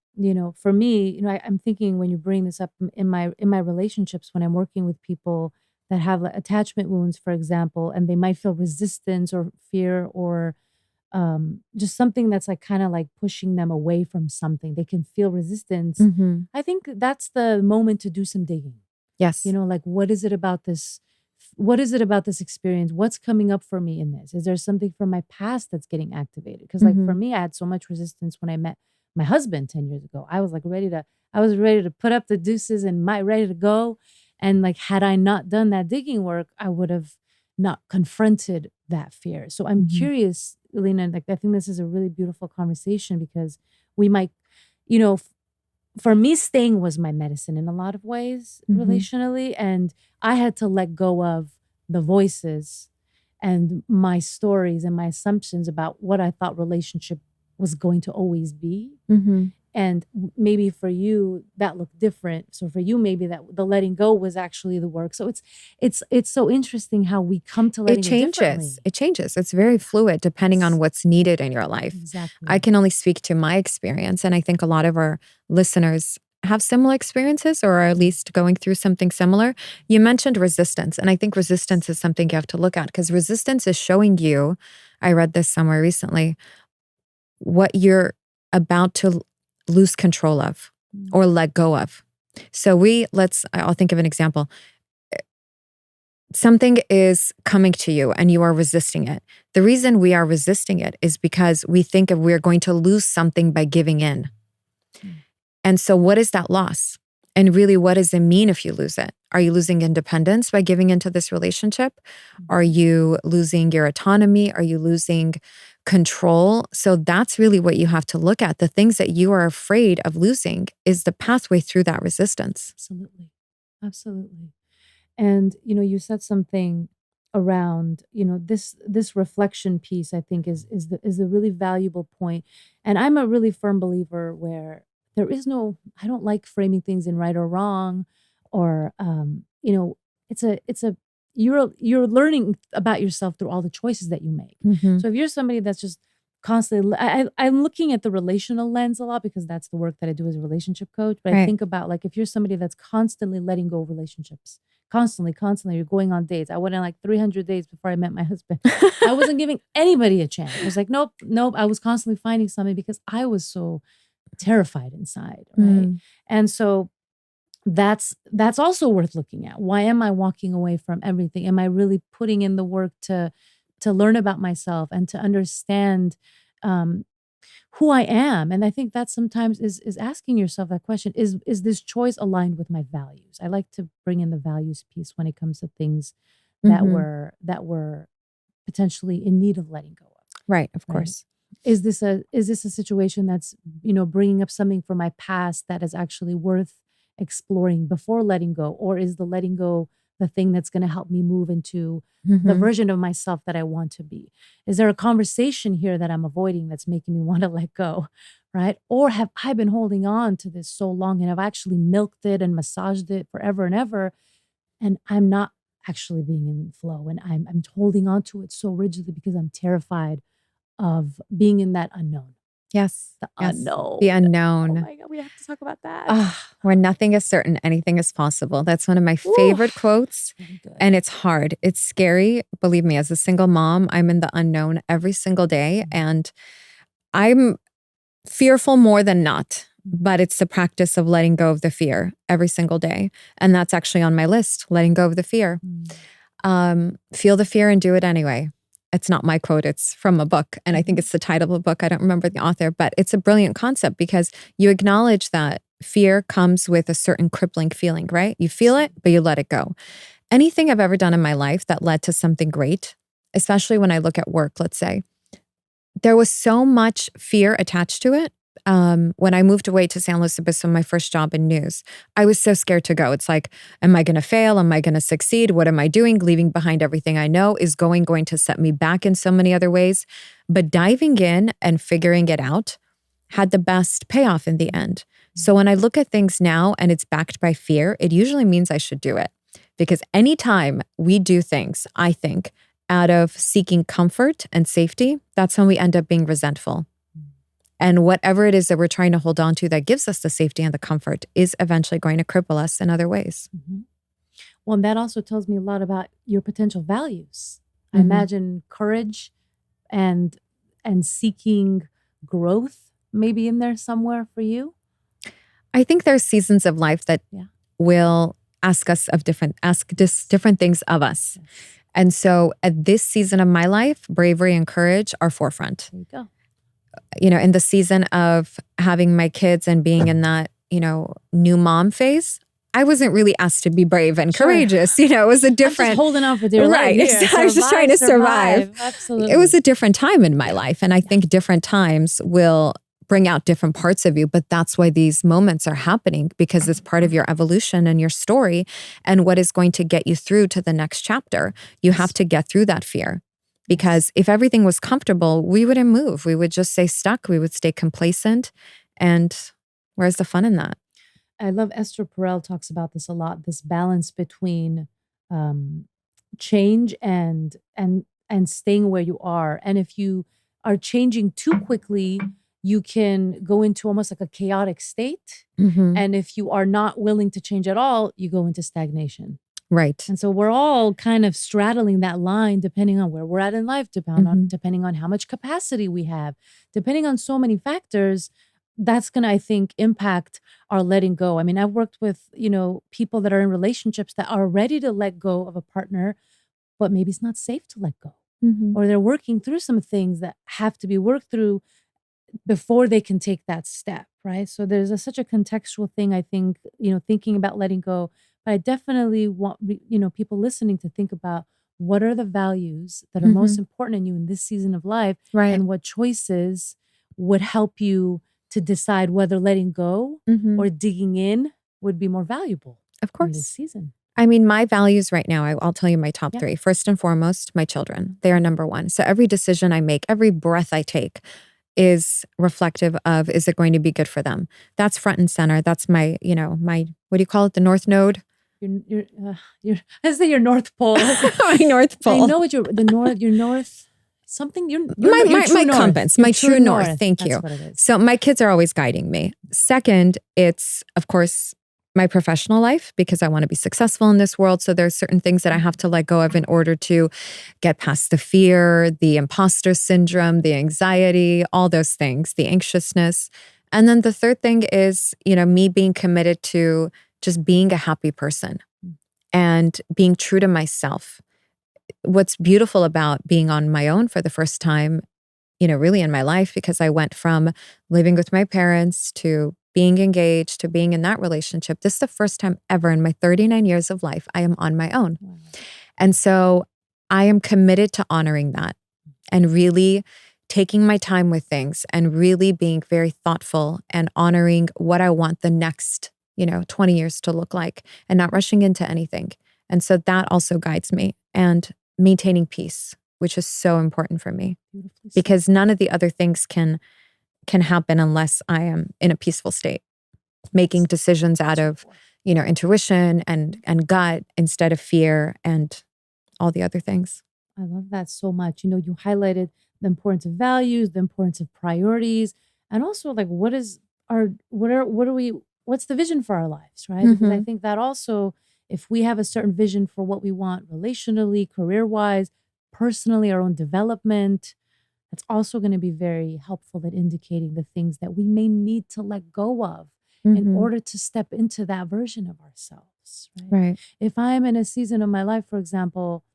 Speaker 2: For me, I'm thinking when you bring this up in my relationships, when I'm working with people that have like attachment wounds, for example, and they might feel resistance or fear or just something that's like kind of like pushing them away from something. They can feel resistance. I think that's the moment to do some digging.
Speaker 1: Yes.
Speaker 2: Like what is it about this? What is it about this experience? What's coming up for me in this? Is there something from my past that's getting activated? Because like for me, I had so much resistance when I met my husband 10 years ago. I was ready to put up the deuces and ready to go. And like, had I not done that digging work, I would have not confronted that fear. So I'm curious, Ellina, like I think this is a really beautiful conversation because we might, for me, staying was my medicine in a lot of ways relationally. And I had to let go of the voices and my stories and my assumptions about what I thought relationship was going to always be. And maybe for you that looked different. So for you, maybe that the letting go was actually the work. So it's so interesting how we come to letting go differently.
Speaker 1: It changes. It's very fluid depending on what's needed in your life.
Speaker 2: Exactly.
Speaker 1: I can only speak to my experience, and I think a lot of our listeners have similar experiences or are at least going through something similar. You mentioned resistance, and I think resistance is something you have to look at because resistance is showing you, I read this somewhere recently, what you're about to lose control of or let go of. So I'll think of an example. Something is coming to you and you are resisting it. The reason we are resisting it is because we think we're going to lose something by giving in. And so what is that loss? And really, what does it mean if you lose it? Are you losing independence by giving into this relationship? Are you losing your autonomy? Are you losing control? So that's really what you have to look at. The things that you are afraid of losing is the pathway through that resistance.
Speaker 2: Absolutely. Absolutely. And, you said something around, this reflection piece, I think is a really valuable point. And I'm a really firm believer where I don't like framing things in right or wrong, or, it's you're learning about yourself through all the choices that you make. So if you're somebody that's just constantly, I'm looking at the relational lens a lot because that's the work that I do as a relationship coach. But I think about like, if you're somebody that's constantly letting go of relationships, constantly, you're going on dates. I went on like 300 dates before I met my husband. I wasn't giving anybody a chance. I was like, nope. I was constantly finding something because I was so terrified inside. Right. And so that's also worth looking at. Why am I walking away from everything? Am I really putting in the work to learn about myself and to understand who I am? And I think that sometimes is asking yourself that question, is this choice aligned with my values? I like to bring in the values piece when it comes to things that were potentially in need of letting go of.
Speaker 1: Right. Of
Speaker 2: Right.
Speaker 1: course.
Speaker 2: Is this a situation that's, bringing up something from my past that is actually worth exploring before letting go? Or is the letting go the thing that's going to help me move into the
Speaker 1: Mhm.
Speaker 2: version of myself that I want to be? Is there a conversation here that I'm avoiding that's making me want to let go? Right? Or have I been holding on to this so long and I've actually milked it and massaged it forever and ever, and I'm not actually being in flow, and I'm holding on to it so rigidly because I'm terrified of being in that unknown.
Speaker 1: Yes.
Speaker 2: The
Speaker 1: Yes. The
Speaker 2: unknown. Oh
Speaker 1: unknown.
Speaker 2: my God, we have to talk about that.
Speaker 1: Where nothing is certain, anything is possible. That's one of my
Speaker 2: Ooh,
Speaker 1: favorite quotes.
Speaker 2: very good.
Speaker 1: And it's hard. It's scary. Believe me, as a single mom, I'm in the unknown every single day. And I'm fearful more than not, but it's the practice of letting go of the fear every single day. And that's actually on my list, letting go of the fear. Feel the fear and do it anyway. It's not my quote, it's from a book. And I think it's the title of a book. I don't remember the author, but it's a brilliant concept because you acknowledge that fear comes with a certain crippling feeling, right? You feel it, but you let it go. Anything I've ever done in my life that led to something great, especially when I look at work, let's say, there was so much fear attached to it. When I moved away to San Luis Obispo, my first job in news, I was so scared to go. It's like, am I going to fail? Am I going to succeed? What am I doing? Leaving behind everything I know is going to set me back in so many other ways. But diving in and figuring it out had the best payoff in the end. So when I look at things now and it's backed by fear, it usually means I should do it. Because anytime we do things, I think, out of seeking comfort and safety, that's when we end up being resentful. And whatever it is that we're trying to hold on to that gives us the safety and the comfort is eventually going to cripple us in other ways.
Speaker 2: Well, and that also tells me a lot about your potential values. I imagine courage and seeking growth maybe in there somewhere for you.
Speaker 1: I think there's seasons of life that will ask different things of us.
Speaker 2: Yes.
Speaker 1: And so at this season of my life, bravery and courage are forefront.
Speaker 2: There you go.
Speaker 1: In the season of having my kids and being in that, new mom phase, I wasn't really asked to be brave and courageous. It was a different.
Speaker 2: I'm just holding on for dear life.
Speaker 1: Right. I was just trying to survive.
Speaker 2: Absolutely.
Speaker 1: It was a different time in my life. And I think different times will bring out different parts of you, but that's why these moments are happening, because it's part of your evolution and your story and what is going to get you through to the next chapter. You have to get through that fear, because if everything was comfortable, we wouldn't move. We would just stay stuck. We would stay complacent. And where's the fun in that?
Speaker 2: I love Esther Perel talks about this a lot, this balance between change and staying where you are. And if you are changing too quickly, you can go into almost like a chaotic state. And if you are not willing to change at all, you go into stagnation.
Speaker 1: Right.
Speaker 2: And so we're all kind of straddling that line depending on where we're at in life, depending on how much capacity we have, depending on so many factors. That's going to, I think, impact our letting go. I mean, I've worked with, people that are in relationships that are ready to let go of a partner, but maybe it's not safe to let go. Or they're working through some things that have to be worked through before they can take that step, right? So there's such a contextual thing, I think, thinking about letting go. But I definitely want, people listening to think about what are the values that are most important in you in this season of life,
Speaker 1: Right.
Speaker 2: and what choices would help you to decide whether letting go or digging in would be more valuable.
Speaker 1: Of
Speaker 2: in this
Speaker 1: course.
Speaker 2: season.
Speaker 1: I mean, my values right now, I'll tell you my top three. First and foremost, my children. They are number one. So every decision I make, every breath I take is reflective of, is it going to be good for them? That's front and center. That's my, my, what do you call it? The North Node?
Speaker 2: I say your North Pole.
Speaker 1: My North Pole.
Speaker 2: I know what your North, something,
Speaker 1: my
Speaker 2: true north.
Speaker 1: compass,
Speaker 2: Your
Speaker 1: my true north. Thank you.
Speaker 2: That's what it is.
Speaker 1: So my kids are always guiding me. Second, it's, of course, my professional life, because I want to be successful in this world. So there's certain things that I have to let go of in order to get past the fear, the imposter syndrome, the anxiety, all those things, the anxiousness. And then the third thing is, me being committed to just being a happy person and being true to myself. What's beautiful about being on my own for the first time, really in my life, because I went from living with my parents to being engaged to being in that relationship. This is the first time ever in my 39 years of life I am on my own.
Speaker 2: Wow.
Speaker 1: And so I am committed to honoring that and really taking my time with things and really being very thoughtful and honoring what I want the next, 20 years to look like and not rushing into anything. And so that also guides me, and maintaining peace, which is so important for me, because none of the other things can happen unless I am in a peaceful state, making decisions out of, intuition and gut instead of fear and all the other things.
Speaker 2: I love that so much. You highlighted the importance of values, the importance of priorities, and also like what's the vision for our lives, right? Because I think that also, if we have a certain vision for what we want relationally, career-wise, personally, our own development, that's also going to be very helpful at indicating the things that we may need to let go of in order to step into that version of ourselves,
Speaker 1: Right.
Speaker 2: If I'm in a season of my life, for example,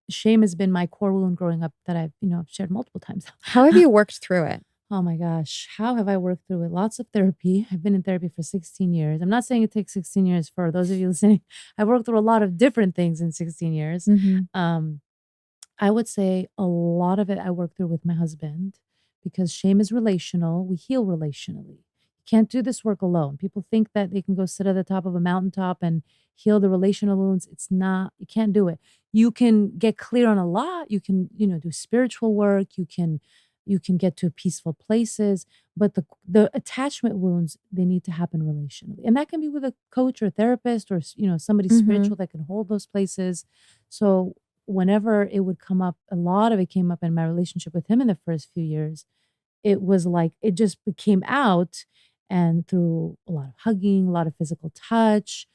Speaker 2: shame has been my core wound growing up that I've shared multiple times.
Speaker 1: How have you worked through it?
Speaker 2: Oh my gosh, how have I worked through it? Lots of therapy. I've been in therapy for 16 years. I'm not saying it takes 16 years for those of you listening. I've worked through a lot of different things in 16 years. I would say a lot of it I worked through with my husband, because shame is relational. We heal relationally. You can't do this work alone. People think that they can go sit at the top of a mountaintop and heal the relational wounds. It's not, you can't do it. You can get clear on a lot. You can, do spiritual work. You can get to peaceful places, but the attachment wounds, they need to happen relationally. And that can be with a coach or a therapist or, somebody spiritual that can hold those places. So whenever it would come up, a lot of it came up in my relationship with him in the first few years. It was like, it just came out, and through a lot of hugging, a lot of physical touch,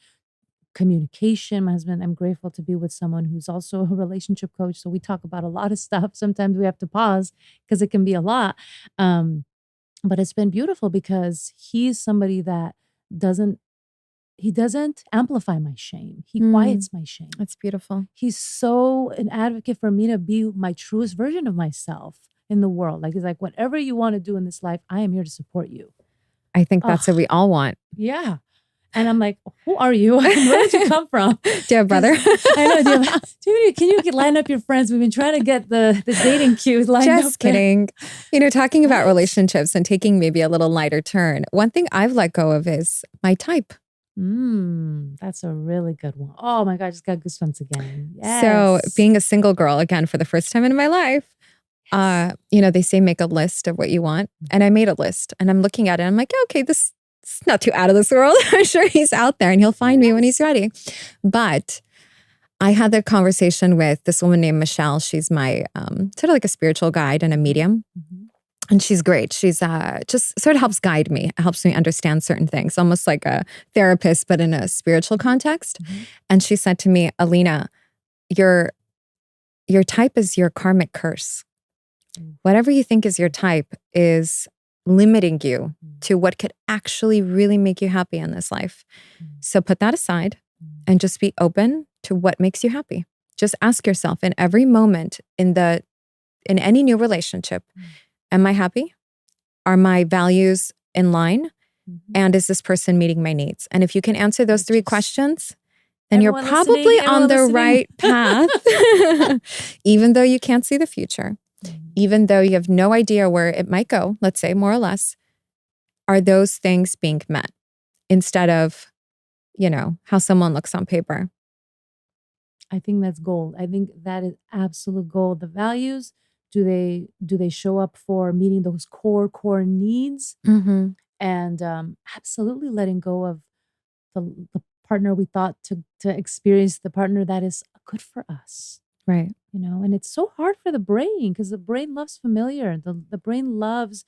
Speaker 2: communication. My husband, I'm grateful to be with someone who's also a relationship coach. So we talk about a lot of stuff. Sometimes we have to pause because it can be a lot. But it's been beautiful because he's somebody that doesn't amplify my shame. He quiets my shame.
Speaker 1: That's beautiful.
Speaker 2: He's so an advocate for me to be my truest version of myself in the world. Like, he's like, whatever you want to do in this life, I am here to support you.
Speaker 1: I think that's what we all want.
Speaker 2: Yeah. And I'm like, who are you? Where did you come from?
Speaker 1: Do you have a brother?
Speaker 2: I know. Can you line up your friends? We've been trying to get the dating queues lined up.
Speaker 1: Just kidding. Talking about relationships and taking maybe a little lighter turn. One thing I've let go of is my type.
Speaker 2: That's a really good one. Oh my God, I just got goosebumps again. Yes.
Speaker 1: So being a single girl, again, for the first time in my life, they say make a list of what you want. And I made a list, and I'm looking at it. And I'm like, okay, this is not too out of this world. I'm sure he's out there and he'll find me when he's ready. But I had that conversation with this woman named Michelle. She's my sort of like a spiritual guide and a medium. And she's great. She's just sort of helps guide me, helps me understand certain things, almost like a therapist, but in a spiritual context. And she said to me, Ellina, your type is your karmic curse. Whatever you think is your type is limiting you to what could actually really make you happy in this life. So put that aside and just be open to what makes you happy. Just ask yourself in every moment in any new relationship, am I happy? Are my values in line? And is this person meeting my needs? And if you can answer those three questions, then you're probably on the right path, even though you can't see the future. Even though you have no idea where it might go, let's say more or less, are those things being met instead of, how someone looks on paper?
Speaker 2: I think that's gold. I think that is absolute gold. The values, do they show up for meeting those core needs? And absolutely letting go of the partner we thought to experience the partner that is good for us.
Speaker 1: Right.
Speaker 2: And it's so hard for the brain, because the brain loves familiar. The brain loves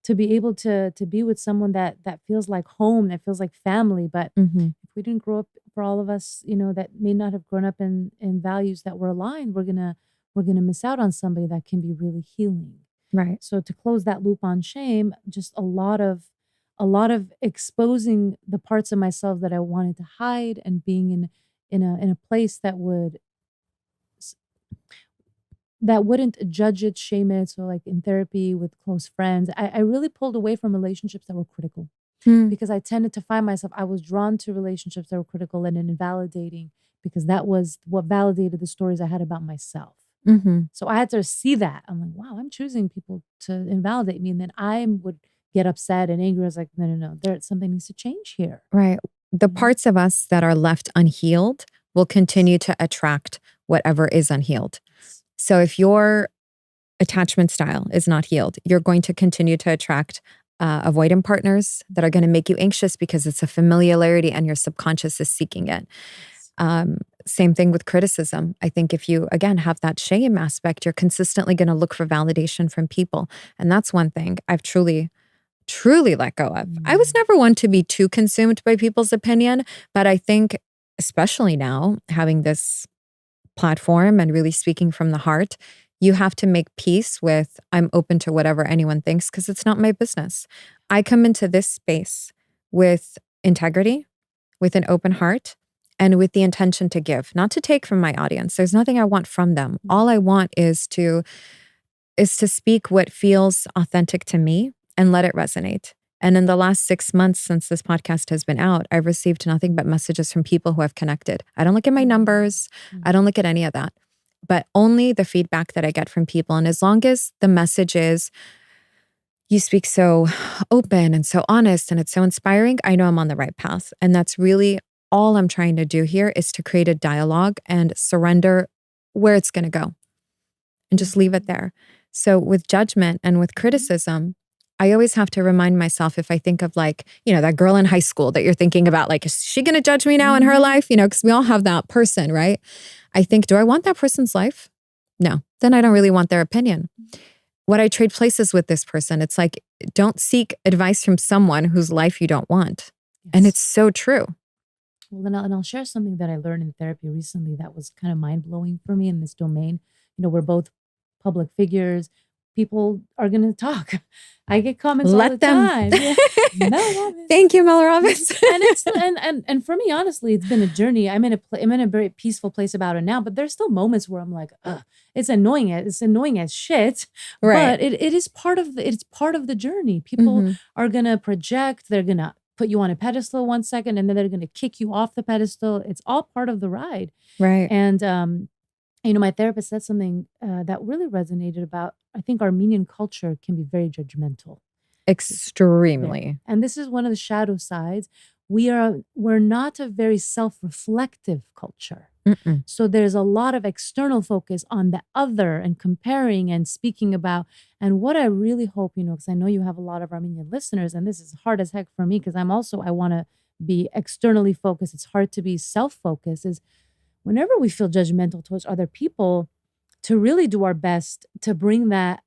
Speaker 2: to be able to be with someone that feels like home, that feels like family. But if we didn't grow up, for all of us, that may not have grown up in values that were aligned, we're gonna miss out on somebody that can be really healing.
Speaker 1: Right.
Speaker 2: So to close that loop on shame, just a lot of exposing the parts of myself that I wanted to hide, and being in a place that wouldn't judge it, shame it. So like in therapy with close friends, I really pulled away from relationships that were critical, because I tended to find myself, I was drawn to relationships that were critical and invalidating, because that was what validated the stories I had about myself. So I had to see that. I'm like, wow, I'm choosing people to invalidate me. And then I would get upset and angry. I was like, no, something needs to change here.
Speaker 1: Right. The parts of us that are left unhealed will continue to attract whatever is unhealed. So if your attachment style is not healed, you're going to continue to attract avoidant partners that are going to make you anxious because it's a familiarity and your subconscious is seeking it. Same thing with criticism. I think if you, again, have that shame aspect, you're consistently going to look for validation from people. And that's one thing I've truly let go of. I was never one to be too consumed by people's opinion, but I think, especially now, having this platform and really speaking from the heart, you have to make peace with, I'm open to whatever anyone thinks because it's not my business. I come into this space with integrity, with an open heart, and with the intention to give, not to take from my audience. There's nothing I want from them. All I want is to speak what feels authentic to me and let it resonate. And in the last 6 months since this podcast has been out, I've received nothing but messages from people who have connected. I don't look at my numbers. I don't look at any of that, but only the feedback that I get from people. And as long as the message is, you speak so open and so honest and it's so inspiring, I know I'm on the right path. And that's really all I'm trying to do here, is to create a dialogue and surrender where it's going to go and just leave it there. So with judgment and with criticism, I always have to remind myself, if I think of like, that girl in high school that you're thinking about, like, is she going to judge me now in her life? Because we all have that person, right? I think, do I want that person's life? No, then I don't really want their opinion. Would I trade places with this person? It's like, don't seek advice from someone whose life you don't want. Yes. And it's so true.
Speaker 2: Well, and I'll share something that I learned in therapy recently that was kind of mind-blowing for me in this domain. We're both public figures. People are going to talk. I get comments all the time. Yeah.
Speaker 1: Thank you, Mel Robbins.
Speaker 2: and for me, honestly, it's been a journey. I'm in a very peaceful place about it now, but there's still moments where I'm like, it's annoying. It's annoying as shit. Right. But it is part of the journey. People are going to project. They're going to put you on a pedestal 1 second, and then they're going to kick you off the pedestal. It's all part of the ride.
Speaker 1: Right.
Speaker 2: And, my therapist said something that really resonated about, I think Armenian culture can be very judgmental.
Speaker 1: Extremely.
Speaker 2: Yeah. And this is one of the shadow sides. We're not a very self-reflective culture. So there's a lot of external focus on the other and comparing and speaking about. And what I really hope, because I know you have a lot of Armenian listeners, and this is hard as heck for me because I want to be externally focused. It's hard to be self-focused. Is whenever we feel judgmental towards other people, to really do our best to bring that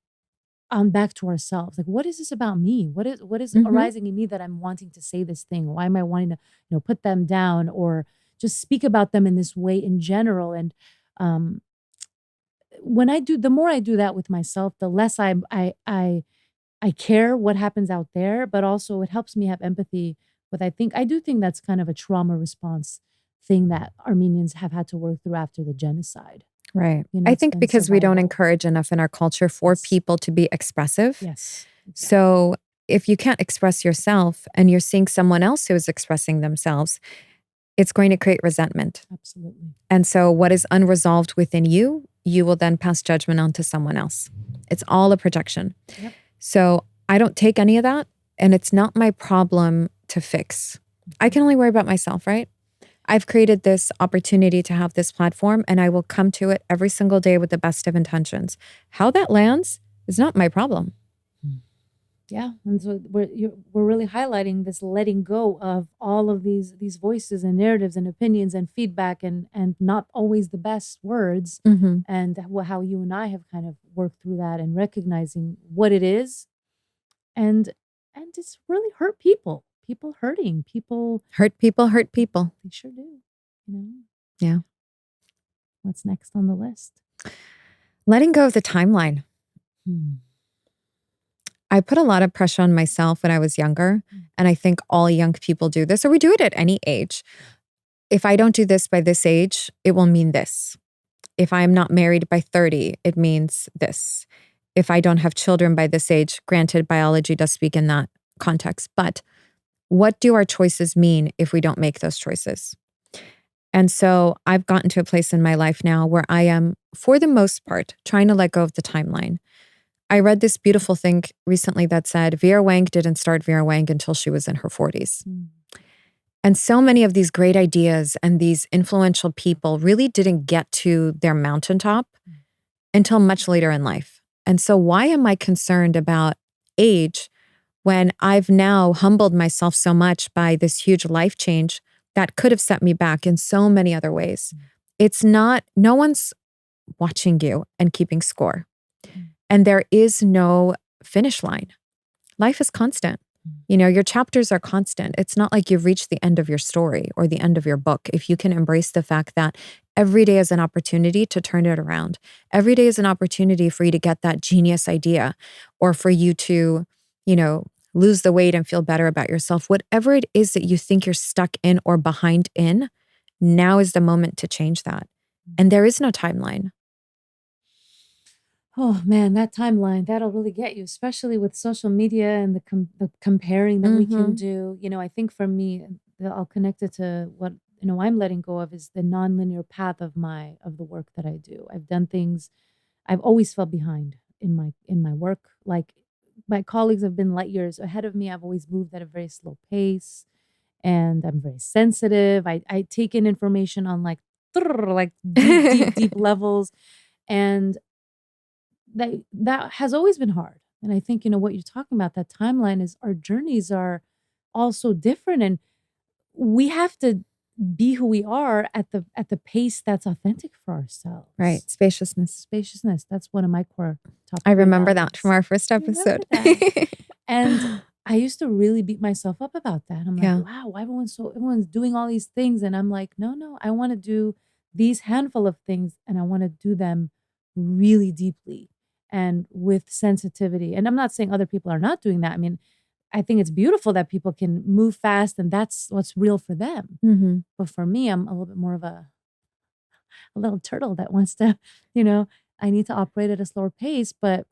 Speaker 2: back to ourselves. Like, what is this about me? What is arising in me that I'm wanting to say this thing? Why am I wanting to put them down or just speak about them in this way in general? And the more I do that with myself, the less I care what happens out there, but also it helps me have empathy with, I do think that's kind of a trauma response thing that Armenians have had to work through after the genocide.
Speaker 1: Right. I think because we don't encourage enough in our culture for people to be expressive.
Speaker 2: Yes. Exactly.
Speaker 1: So if you can't express yourself and you're seeing someone else who is expressing themselves, it's going to create resentment.
Speaker 2: Absolutely.
Speaker 1: And so what is unresolved within you, you will then pass judgment on to someone else. It's all a projection.
Speaker 2: Yep.
Speaker 1: So I don't take any of that, and it's not my problem to fix. I can only worry about myself, right? I've created this opportunity to have this platform, and I will come to it every single day with the best of intentions. How that lands is not my problem.
Speaker 2: Yeah, and so we're really highlighting this letting go of all of these voices and narratives and opinions and feedback and not always the best words, and how you and I have kind of worked through that and recognizing what it is, and it's really hurt people. People hurting. People
Speaker 1: hurt people. Hurt people.
Speaker 2: They sure do.
Speaker 1: Yeah.
Speaker 2: What's next on the list?
Speaker 1: Letting go of the timeline. I put a lot of pressure on myself when I was younger, and I think all young people do this, or we do it at any age. If I don't do this by this age, it will mean this. If I'm not married by 30, it means this. If I don't have children by this age, granted, biology does speak in that context, but what do our choices mean if we don't make those choices? And so I've gotten to a place in my life now where I am, for the most part, trying to let go of the timeline. I read this beautiful thing recently that said Vera Wang didn't start Vera Wang until she was in her 40s. And so many of these great ideas and these influential people really didn't get to their mountaintop until much later in life. And so why am I concerned about age when I've now humbled myself so much by this huge life change that could have set me back in so many other ways? It's not, no one's watching you and keeping score. And there is no finish line. Life is constant. You know, your chapters are constant. It's not like you've reached the end of your story or the end of your book. If you can embrace the fact that every day is an opportunity to turn it around. Every day is an opportunity for you to get that genius idea, or for you to, you know, lose the weight and feel better about yourself. Whatever it is that you think you're stuck in or behind in, now is the moment to change that. And there is no timeline.
Speaker 2: Oh man, that timeline, that'll really get you, especially with social media and the comparing that we can do. I think for me, I'll connect it to what I'm letting go of is the nonlinear path of the work that I do. I've done things, I've always fell behind in my work. Like my colleagues have been light years ahead of me. I've always moved at a very slow pace, and I'm very sensitive. I take in information on like deep levels, and that has always been hard. And I think, what you're talking about, that timeline, is our journeys are all so different, and we have to be who we are at the pace that's authentic for ourselves.
Speaker 1: Right. Spaciousness.
Speaker 2: That's one of my core top
Speaker 1: I
Speaker 2: three
Speaker 1: remember that
Speaker 2: values.
Speaker 1: from our first
Speaker 2: You remember
Speaker 1: episode.
Speaker 2: that? And I used to really beat myself up about that. I'm like,
Speaker 1: Yeah.
Speaker 2: wow, why everyone's doing all these things, and I'm like, no, I want to do these handful of things, and I want to do them really deeply and with sensitivity. And I'm not saying other people are not doing that. I mean, I think it's beautiful that people can move fast and that's what's real for them. But for me, I'm a little bit more of a little turtle that wants to, I need to operate at a slower pace. But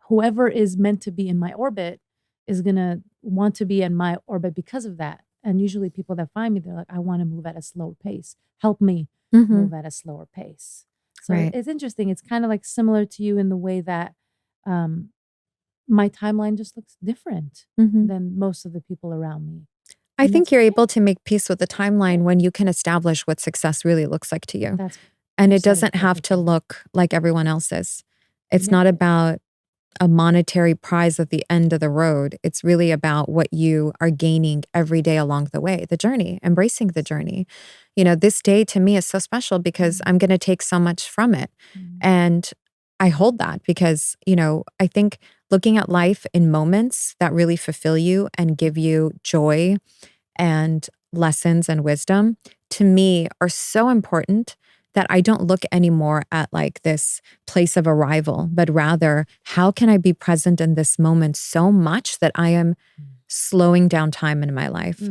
Speaker 2: whoever is meant to be in my orbit is going to want to be in my orbit because of that. And usually people that find me, they're like, I want to move at a slower pace. Help me move at a slower pace. So
Speaker 1: Right.
Speaker 2: it's interesting. It's kind of like similar to you in the way that my timeline just looks different than most of the people around me.
Speaker 1: I
Speaker 2: And
Speaker 1: think
Speaker 2: that's
Speaker 1: you're
Speaker 2: okay.
Speaker 1: able to make peace with the timeline when you can establish what success really looks like to you. And
Speaker 2: You
Speaker 1: it
Speaker 2: said it
Speaker 1: doesn't have to
Speaker 2: perfectly.
Speaker 1: look like everyone else's. It's
Speaker 2: You
Speaker 1: not
Speaker 2: nailed it.
Speaker 1: about a monetary prize at the end of the road. It's really about what you are gaining every day along the way, the journey, embracing the journey. This day to me is so special because I'm going to take so much from it. And I hold that because, I think looking at life in moments that really fulfill you and give you joy and lessons and wisdom, to me, are so important that I don't look anymore at like this place of arrival, but rather, how can I be present in this moment so much that I am slowing down time in my life,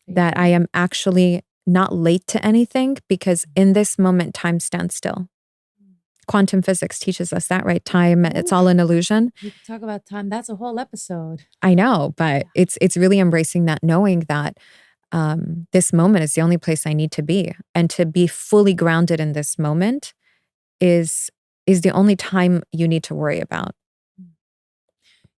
Speaker 1: that I am actually not late to anything, because in this moment, time stands still. Quantum physics teaches us that, right? Time, it's all an illusion.
Speaker 2: We could talk about time. That's a whole episode.
Speaker 1: I know, but it's really embracing that, knowing that this moment is the only place I need to be, and to be fully grounded in this moment is the only time you need to worry about.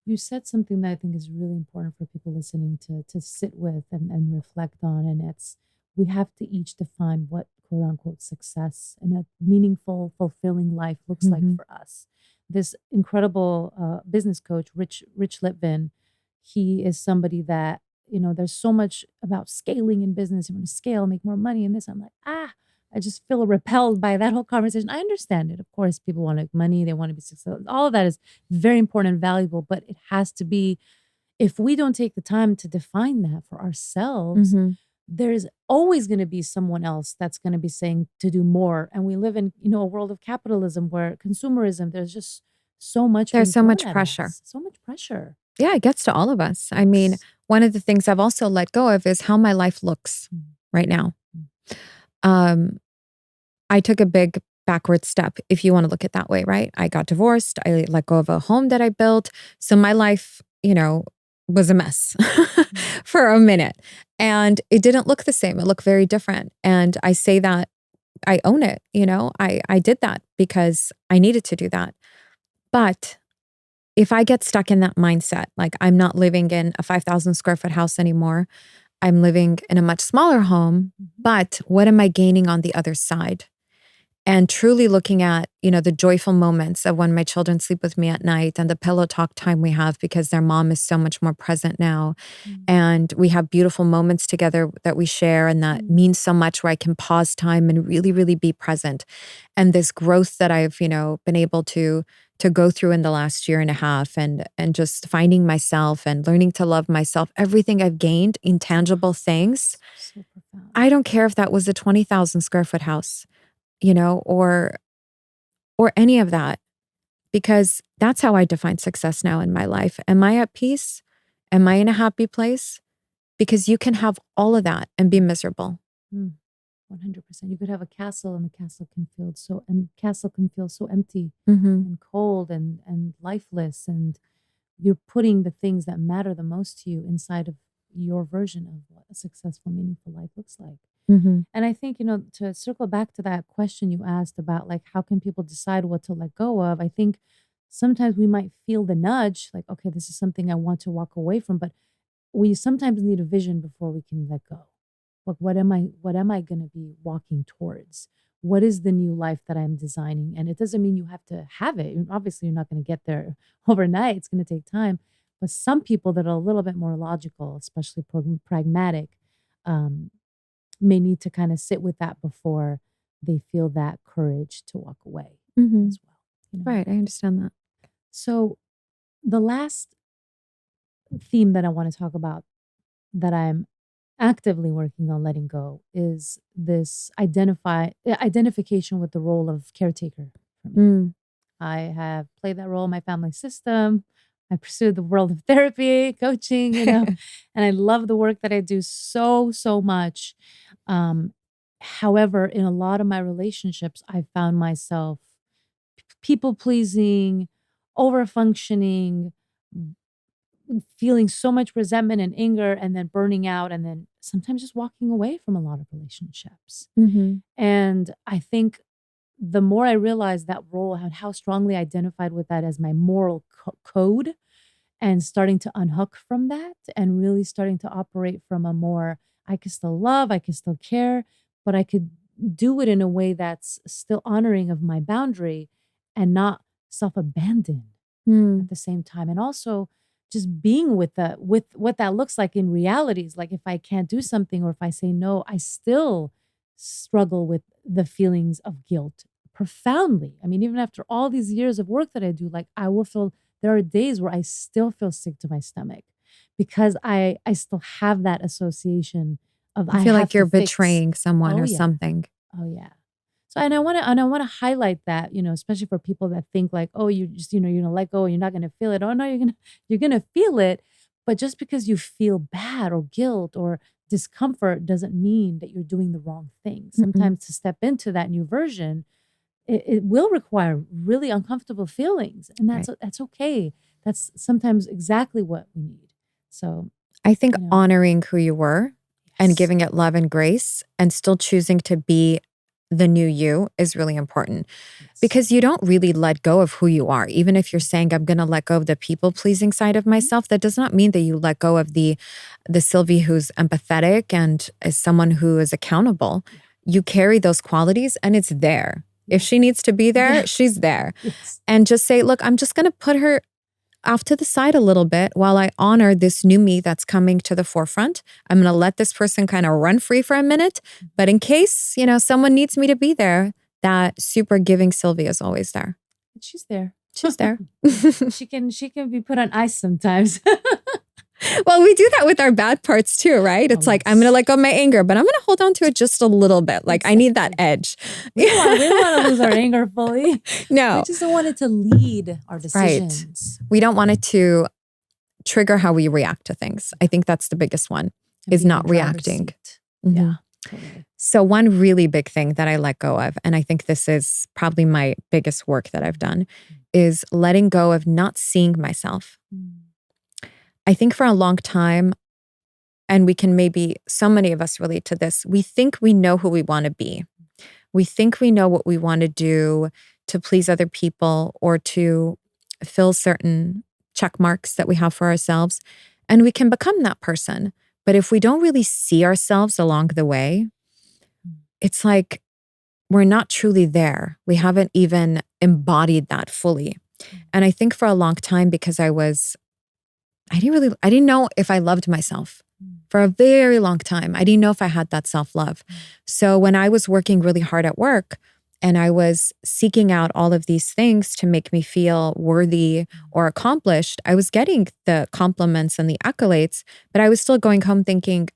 Speaker 2: You said something that I think is really important for people listening to sit with and reflect on, and it's, we have to each define what quote unquote success and a meaningful, fulfilling life looks like for us. This incredible business coach, Rich Litvin, he is somebody that, there's so much about scaling in business. You want to scale, make more money, and this. I'm like, I just feel repelled by that whole conversation. I understand it. Of course, people want to make money. They want to be successful. All of that is very important and valuable, but it has to be, if we don't take the time to define that for ourselves, there's always going to be someone else that's going to be saying to do more. And we live in, a world of capitalism where consumerism, there's just so much.
Speaker 1: There's so much
Speaker 2: thrown at
Speaker 1: pressure.
Speaker 2: us. So much pressure.
Speaker 1: Yeah, it gets to all of us. I mean, one of the things I've also let go of is how my life looks right now. I took a big backward step, if you want to look at it that way, right? I got divorced. I let go of a home that I built. So my life, was a mess
Speaker 2: Mm.
Speaker 1: for a minute. And it didn't look the same. It looked very different. And I say that I own it, I did that because I needed to do that. But if I get stuck in that mindset, like I'm not living in a 5,000 square foot house anymore, I'm living in a much smaller home, but what am I gaining on the other side? And truly looking at, the joyful moments of when my children sleep with me at night and the pillow talk time we have because their mom is so much more present now.
Speaker 2: Mm.
Speaker 1: And we have beautiful moments together that we share and that means so much where I can pause time and really, really be present. And this growth that I've, been able to go through in the last year and a half and just finding myself and learning to love myself, everything I've gained, intangible things.
Speaker 2: So profound.
Speaker 1: I don't care if that was a 20,000 square foot house, or any of that, because that's how I define success now in my life. Am I at peace? Am I in a happy place? Because you can have all of that and be miserable.
Speaker 2: 100%. You could have a castle, and the castle can feel so empty
Speaker 1: Mm-hmm.
Speaker 2: and cold and lifeless, and you're putting the things that matter the most to you inside of your version of what a successful, meaningful life looks like.
Speaker 1: Mm-hmm.
Speaker 2: And I think, to circle back to that question you asked about, like, how can people decide what to let go of? I think sometimes we might feel the nudge, like, okay, this is something I want to walk away from, but we sometimes need a vision before we can let go. Like, what am I going to be walking towards? What is the new life that I'm designing? And it doesn't mean you have to have it. Obviously, you're not going to get there overnight. It's going to take time. But some people that are a little bit more logical, especially pragmatic, um, may need to kind of sit with that before they feel that courage to walk away
Speaker 1: Mm-hmm.
Speaker 2: as well.
Speaker 1: Right. I understand that.
Speaker 2: So the last theme that I want to talk about that I'm actively working on letting go is this identification with the role of caretaker for me.
Speaker 1: Mm.
Speaker 2: I have played that role in my family system. I pursued the world of therapy, coaching, and I love the work that I do so, so much. Um, However, in a lot of my relationships, I found myself people pleasing, over functioning, feeling so much resentment and anger, and then burning out, and then sometimes just walking away from a lot of relationships.
Speaker 1: Mm-hmm.
Speaker 2: And I think the more I realized that role and how strongly I identified with that as my moral code, and starting to unhook from that and really starting to operate from a more, I can still love, I can still care, but I could do it in a way that's still honoring of my boundary and not self-abandon at the same time. And also just being with what that looks like in realities. Like, if I can't do something or if I say no, I still struggle with the feelings of guilt profoundly. I mean, even after all these years of work that I do, like, I will feel there are days where I still feel sick to my stomach because I still have that association of
Speaker 1: I
Speaker 2: I
Speaker 1: feel
Speaker 2: have
Speaker 1: like you're
Speaker 2: to fix.
Speaker 1: betraying someone
Speaker 2: Oh
Speaker 1: or
Speaker 2: yeah.
Speaker 1: something.
Speaker 2: Oh yeah. So, and I want to highlight that, especially for people that think like, oh, you just, you're going to let go and you're not going to feel it. Oh no, you're going to feel it. But just because you feel bad or guilt or discomfort doesn't mean that you're doing the wrong thing.
Speaker 1: Mm-mm.
Speaker 2: Sometimes to step into that new version, it will require really uncomfortable feelings, and
Speaker 1: Right.
Speaker 2: that's okay. That's sometimes exactly what we need. So,
Speaker 1: I think honoring who you were and
Speaker 2: yes.
Speaker 1: giving it love and grace and still choosing to be the new you is really important.
Speaker 2: Yes.
Speaker 1: Because you don't really let go of who you are. Even if you're saying, I'm going to let go of the people pleasing side of myself, that does not mean that you let go of the Silvy who's empathetic and is someone who is accountable.
Speaker 2: Yeah.
Speaker 1: You carry those qualities and it's there.
Speaker 2: Yeah.
Speaker 1: If she needs to be there,
Speaker 2: Yeah.
Speaker 1: she's there.
Speaker 2: Yes.
Speaker 1: And just say, look, I'm just going to put her off to the side a little bit while I honor this new me that's coming to the forefront. I'm going to let this person kind of run free for a minute. But in case, someone needs me to be there, that super giving Silvy is always there.
Speaker 2: She's there.
Speaker 1: She's there.
Speaker 2: She can be put on ice sometimes.
Speaker 1: Well, we do that with our bad parts too, right? It's like, I'm going to let go of my anger, but I'm going to hold on to it just a little bit. Like, I need that edge.
Speaker 2: We don't want to lose our anger fully.
Speaker 1: No.
Speaker 2: We just don't want it to lead our decisions.
Speaker 1: Right. We don't want it to trigger how we react to things. I think that's the biggest one, is not reacting.
Speaker 2: Mm-hmm. Yeah. Totally.
Speaker 1: So one really big thing that I let go of, and I think this is probably my biggest work that I've done, is letting go of not seeing myself. I think for a long time, and so many of us relate to this, we think we know who we want to be. We think we know what we want to do to please other people or to fill certain check marks that we have for ourselves. And we can become that person. But if we don't really see ourselves along the way, it's like we're not truly there. We haven't even embodied that fully. And I think for a long time, because I didn't know if I loved myself. For a very long time, I didn't know if I had that self-love. So when I was working really hard at work and I was seeking out all of these things to make me feel worthy or accomplished, I was getting the compliments and the accolades, but I was still going home thinking,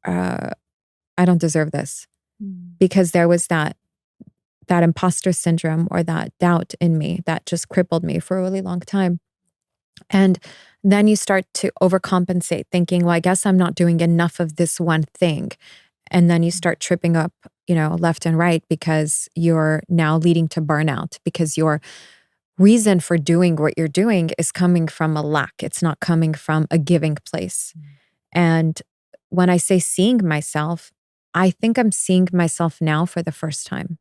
Speaker 1: I don't deserve this. Because there was that imposter syndrome or that doubt in me that just crippled me for a really long time. And then you start to overcompensate, thinking, well, I guess I'm not doing enough of this one thing. And then you start tripping up, left and right because you're now leading to burnout because your reason for doing what you're doing is coming from a lack. It's not coming from a giving place. And when I say seeing myself, I think I'm seeing myself now for the first time.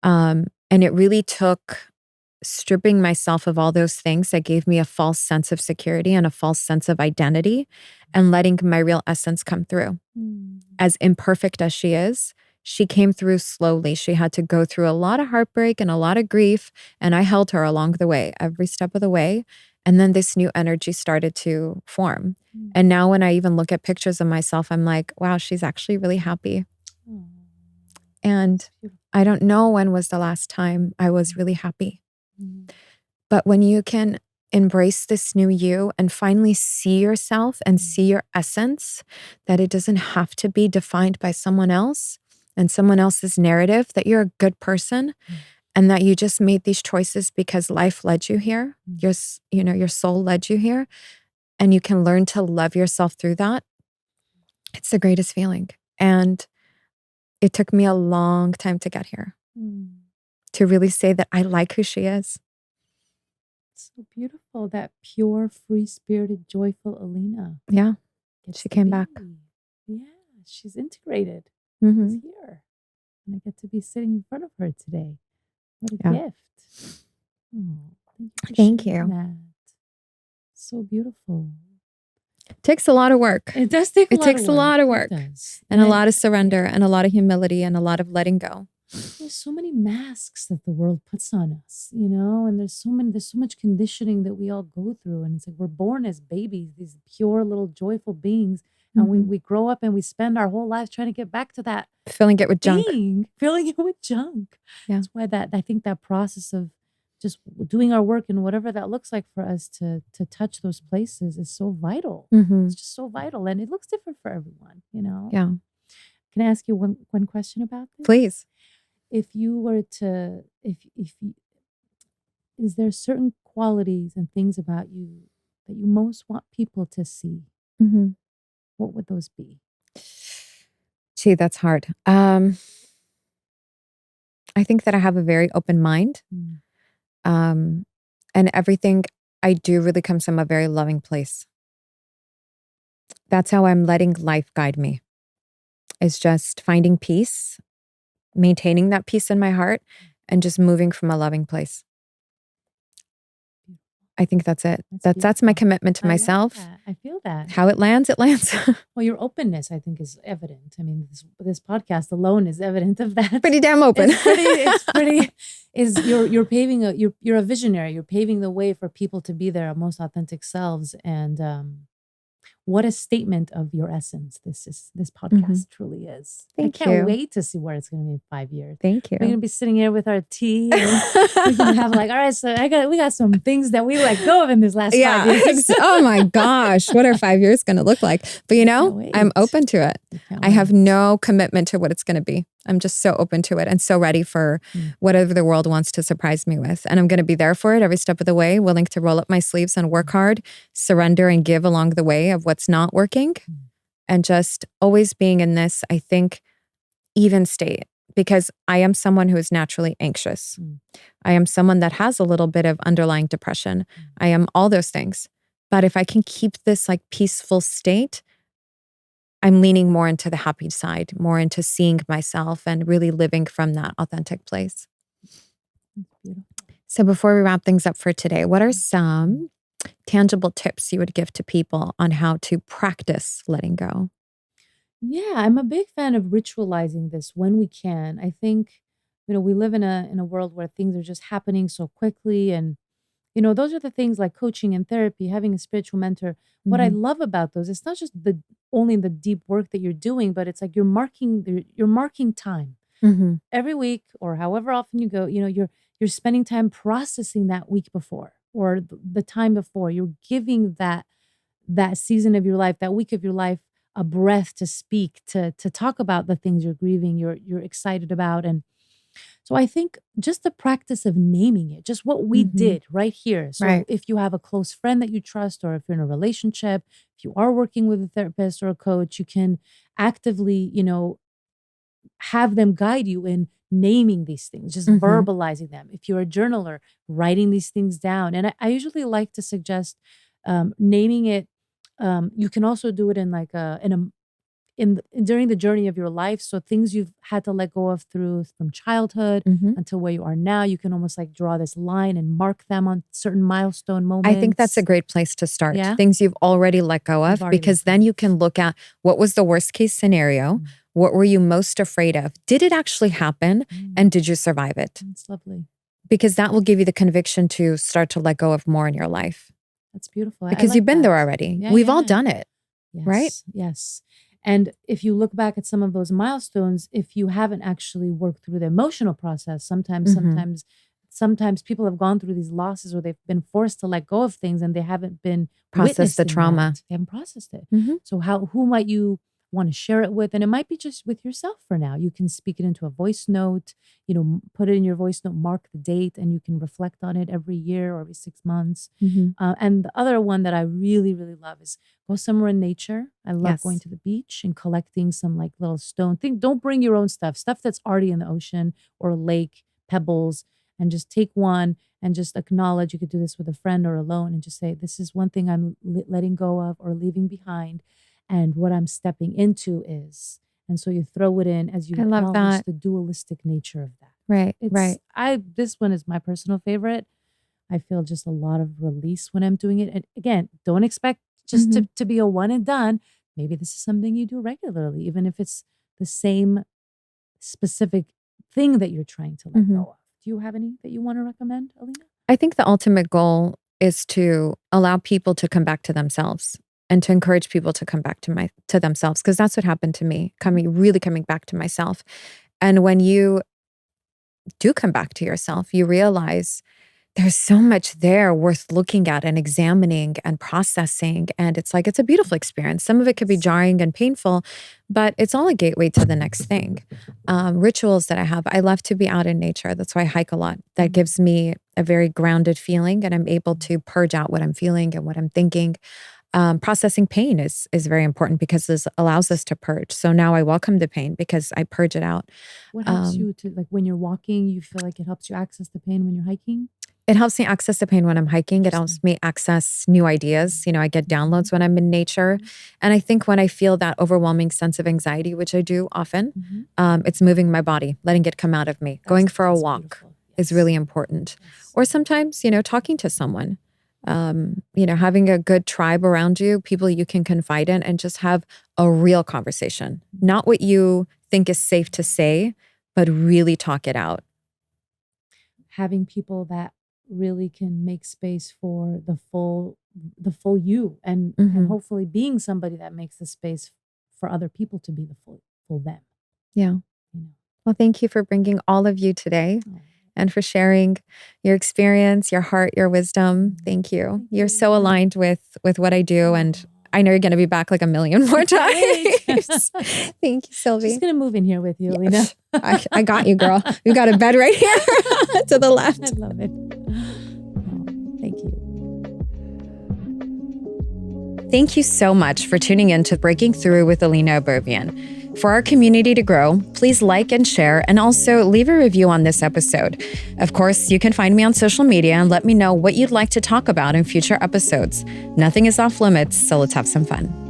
Speaker 1: And it really took stripping myself of all those things that gave me a false sense of security and a false sense of identity and letting my real essence come through. As imperfect as she is, she came through slowly. She had to go through a lot of heartbreak and a lot of grief, and I held her along the way, every step of the way. And then this new energy started to form. And now when I even look at pictures of myself, I'm like, wow, she's actually really happy. And I don't know when was the last time I was really happy. But when you can embrace this new you and finally see yourself and see your essence, that it doesn't have to be defined by someone else and someone else's narrative, that you're a good person and that you just made these choices because life led you here. Your soul led you here, and you can learn to love yourself through that. It's the greatest feeling. And it took me a long time to get here. To really say that I like who she is.
Speaker 2: So beautiful. That pure, free-spirited, joyful Ellina.
Speaker 1: Yeah. She came back.
Speaker 2: Yeah. She's integrated. She's here. And I get to be sitting in front of her today. What a gift. Oh, thank you. That. So beautiful.
Speaker 1: It takes a lot of work.
Speaker 2: It does take a lot of work.
Speaker 1: It takes a lot of work. And a lot of surrender and a lot of humility and a lot of letting go.
Speaker 2: There's so many masks that the world puts on us, and there's so much conditioning that we all go through. And it's like we're born as babies, these pure little joyful beings. And we grow up and we spend our whole lives trying to get back to that.
Speaker 1: Filling it with junk.
Speaker 2: Filling it with junk. Yeah. That's why I think that process of just doing our work and whatever that looks like for us to touch those places is so vital. It's just so vital. And it looks different for everyone,
Speaker 1: Yeah.
Speaker 2: Can I ask you one question about this?
Speaker 1: Please.
Speaker 2: If you were to, is there certain qualities and things about you that you most want people to see? What would those be?
Speaker 1: Gee, that's hard. I think that I have a very open mind. And everything I do really comes from a very loving place. That's how I'm letting life guide me. It's just finding peace, maintaining that peace in my heart, and just moving from a loving place. I think that's it. That's my commitment to myself.
Speaker 2: I feel that.
Speaker 1: How it lands, it lands.
Speaker 2: Well, your openness, I think, is evident. I mean, this podcast alone is evident of that.
Speaker 1: Pretty damn open.
Speaker 2: It's pretty. You're paving you're a visionary. You're paving the way for people to be their most authentic selves. And what a statement of your essence this podcast truly is. I can't wait to see where it's going to be in 5 years.
Speaker 1: Thank you.
Speaker 2: We're going to be sitting here with our tea. And we're going to have all right, so we got some things that we let go of in this last 5 years.
Speaker 1: Oh my gosh, what are 5 years going to look like? But I'm open to it. I have no commitment to what it's going to be. I'm just so open to it and so ready for whatever the world wants to surprise me with. And I'm going to be there for it every step of the way, willing to roll up my sleeves and work hard, surrender and give along the way of what's not working. And just always being in this, I think, even state. Because I am someone who is naturally anxious. I am someone that has a little bit of underlying depression. I am all those things. But if I can keep this like peaceful state, I'm leaning more into the happy side, more into seeing myself and really living from that authentic place.
Speaker 2: That's beautiful.
Speaker 1: So before we wrap things up for today, what are some tangible tips you would give to people on how to practice letting go?
Speaker 2: Yeah, I'm a big fan of ritualizing this when we can. I think, we live in a world where things are just happening so quickly, and those are the things like coaching and therapy, having a spiritual mentor. What I
Speaker 1: Mhm.
Speaker 2: love about those, it's not just the only the deep work that you're doing, but it's like you're marking time
Speaker 1: Mhm.
Speaker 2: every week or however often you go. You're spending time processing that week before or the time before. You're giving that season of your life, that week of your life, a breath to speak, to talk about the things you're grieving, you're excited about. And so I think just the practice of naming it, just what we
Speaker 1: Mhm.
Speaker 2: did right here. So
Speaker 1: Right.
Speaker 2: if you have a close friend that you trust, or if you're in a relationship, if you are working with a therapist or a coach, you can actively, have them guide you in naming these things, just
Speaker 1: Mhm.
Speaker 2: verbalizing them. If you're a journaler, writing these things down. And I usually like to suggest naming it. You can also do it in like during the journey of your life. So things you've had to let go of from childhood
Speaker 1: Mhm.
Speaker 2: until where you are now, you can almost like draw this line and mark them on certain milestone
Speaker 1: I think that's a
Speaker 2: moments.
Speaker 1: great place to start.
Speaker 2: Yeah,
Speaker 1: Things you've already let go
Speaker 2: you've
Speaker 1: of,
Speaker 2: already let
Speaker 1: because
Speaker 2: go
Speaker 1: then
Speaker 2: of.
Speaker 1: you can look at what was the worst case scenario?
Speaker 2: Mm,
Speaker 1: What were you most afraid of? Did it actually happen?
Speaker 2: mm,
Speaker 1: And did you survive it?
Speaker 2: that's lovely.
Speaker 1: Because that will give you the conviction to start to let go of more in your life
Speaker 2: That's beautiful. I
Speaker 1: because you've
Speaker 2: like
Speaker 1: been
Speaker 2: that.
Speaker 1: there already.
Speaker 2: Yeah,
Speaker 1: We've all
Speaker 2: yeah.
Speaker 1: done it, right?
Speaker 2: Yes, yes. And if you look back at some of those milestones, if you haven't actually worked through the emotional process, sometimes,
Speaker 1: Mhm.
Speaker 2: sometimes, sometimes people have gone through these losses or they've been forced to let go of things and they haven't been
Speaker 1: Process the
Speaker 2: witnessed in
Speaker 1: trauma.
Speaker 2: that. They haven't processed it.
Speaker 1: Mhm.
Speaker 2: So who might you want to share it with? And it might be just with yourself for now. You can speak it into a voice note, put it in your voice note, mark the date, and you can reflect on it every year or every 6 months.
Speaker 1: Mhm.
Speaker 2: And the other one that I really, really love is go somewhere in nature. I love going
Speaker 1: Yes.
Speaker 2: to the beach and collecting some like little stone thing. Don't bring your own stuff that's already in the ocean or a lake, pebbles, and just take one and just acknowledge. You could do this with a friend or alone and just say, this is one thing I'm letting go of or leaving behind. And what I'm stepping into is. And so you throw it in as you
Speaker 1: I love
Speaker 2: acknowledge
Speaker 1: that.
Speaker 2: the dualistic nature of that.
Speaker 1: Right, right.
Speaker 2: This one is my personal favorite. I feel just a lot of release when I'm doing it. And again, don't expect just
Speaker 1: Mhm.
Speaker 2: to be a one and done. Maybe this is something you do regularly, even if it's the same specific thing that you're trying to let go
Speaker 1: Mhm.
Speaker 2: of. Do you have any that you want to recommend, Alina?
Speaker 1: I think the ultimate goal is to allow people to come back to themselves and to encourage people to come back to themselves, because that's what happened to me, coming back to myself. And when you do come back to yourself, you realize there's so much there worth looking at and examining and processing. And it's like, it's a beautiful experience. Some of it could be
Speaker 2: Yes.
Speaker 1: jarring and painful, but it's all a gateway to the next thing. Rituals that I have, I love to be out in nature. That's why I hike a lot. That
Speaker 2: Mm,
Speaker 1: gives me a very grounded feeling, and I'm able to purge out what I'm feeling and what I'm thinking. Processing pain is very important because this allows us to purge. So now I welcome the pain because I purge it out.
Speaker 2: what helps
Speaker 1: Um,
Speaker 2: you to like when you're walking, you feel like it helps you access the pain when you're hiking?
Speaker 1: It helps me access the pain when I'm hiking. It helps
Speaker 2: Interesting.
Speaker 1: me access new ideas. I get
Speaker 2: Mhm,
Speaker 1: downloads when I'm in nature.
Speaker 2: mhm,
Speaker 1: And I think when I feel that overwhelming sense of anxiety, which I do often,
Speaker 2: mhm.
Speaker 1: it's moving my body, letting it come out of me. Going for a
Speaker 2: That's
Speaker 1: walk
Speaker 2: beautiful.
Speaker 1: is
Speaker 2: Yes.
Speaker 1: really important.
Speaker 2: Yes.
Speaker 1: Or sometimes, talking to someone, having a good tribe around you, people you can confide in and just have a real conversation.
Speaker 2: Mm.
Speaker 1: Not what you think is safe to say, but really talk it out.
Speaker 2: Having people that really can make space for the full you, and
Speaker 1: Mhm.
Speaker 2: hopefully being somebody that makes the space for other people to be the full them,
Speaker 1: Yeah.
Speaker 2: you know.
Speaker 1: Well, thank you for bringing all of you today
Speaker 2: Oh,
Speaker 1: and for sharing your experience, your heart, your wisdom.
Speaker 2: mm.
Speaker 1: Thank you.
Speaker 2: Thank
Speaker 1: You're
Speaker 2: you.
Speaker 1: so aligned with what I do,
Speaker 2: Oh,
Speaker 1: and I know you're going to be back like a million more
Speaker 2: I can't wait.
Speaker 1: times. Thank you,
Speaker 2: Just
Speaker 1: Sylvie.
Speaker 2: gonna move in here with you,
Speaker 1: Yeah,
Speaker 2: Lena.
Speaker 1: I got you, girl. We've got a bed right here to the
Speaker 2: I
Speaker 1: left.
Speaker 2: love it. Oh, thank you.
Speaker 1: Thank you so much for tuning in to Breaking Through with Ellina Berbian. For our community to grow, please like and share, and also leave a review on this episode. Of course, you can find me on social media and let me know what you'd like to talk about in future episodes. Nothing is off limits, so let's have some fun.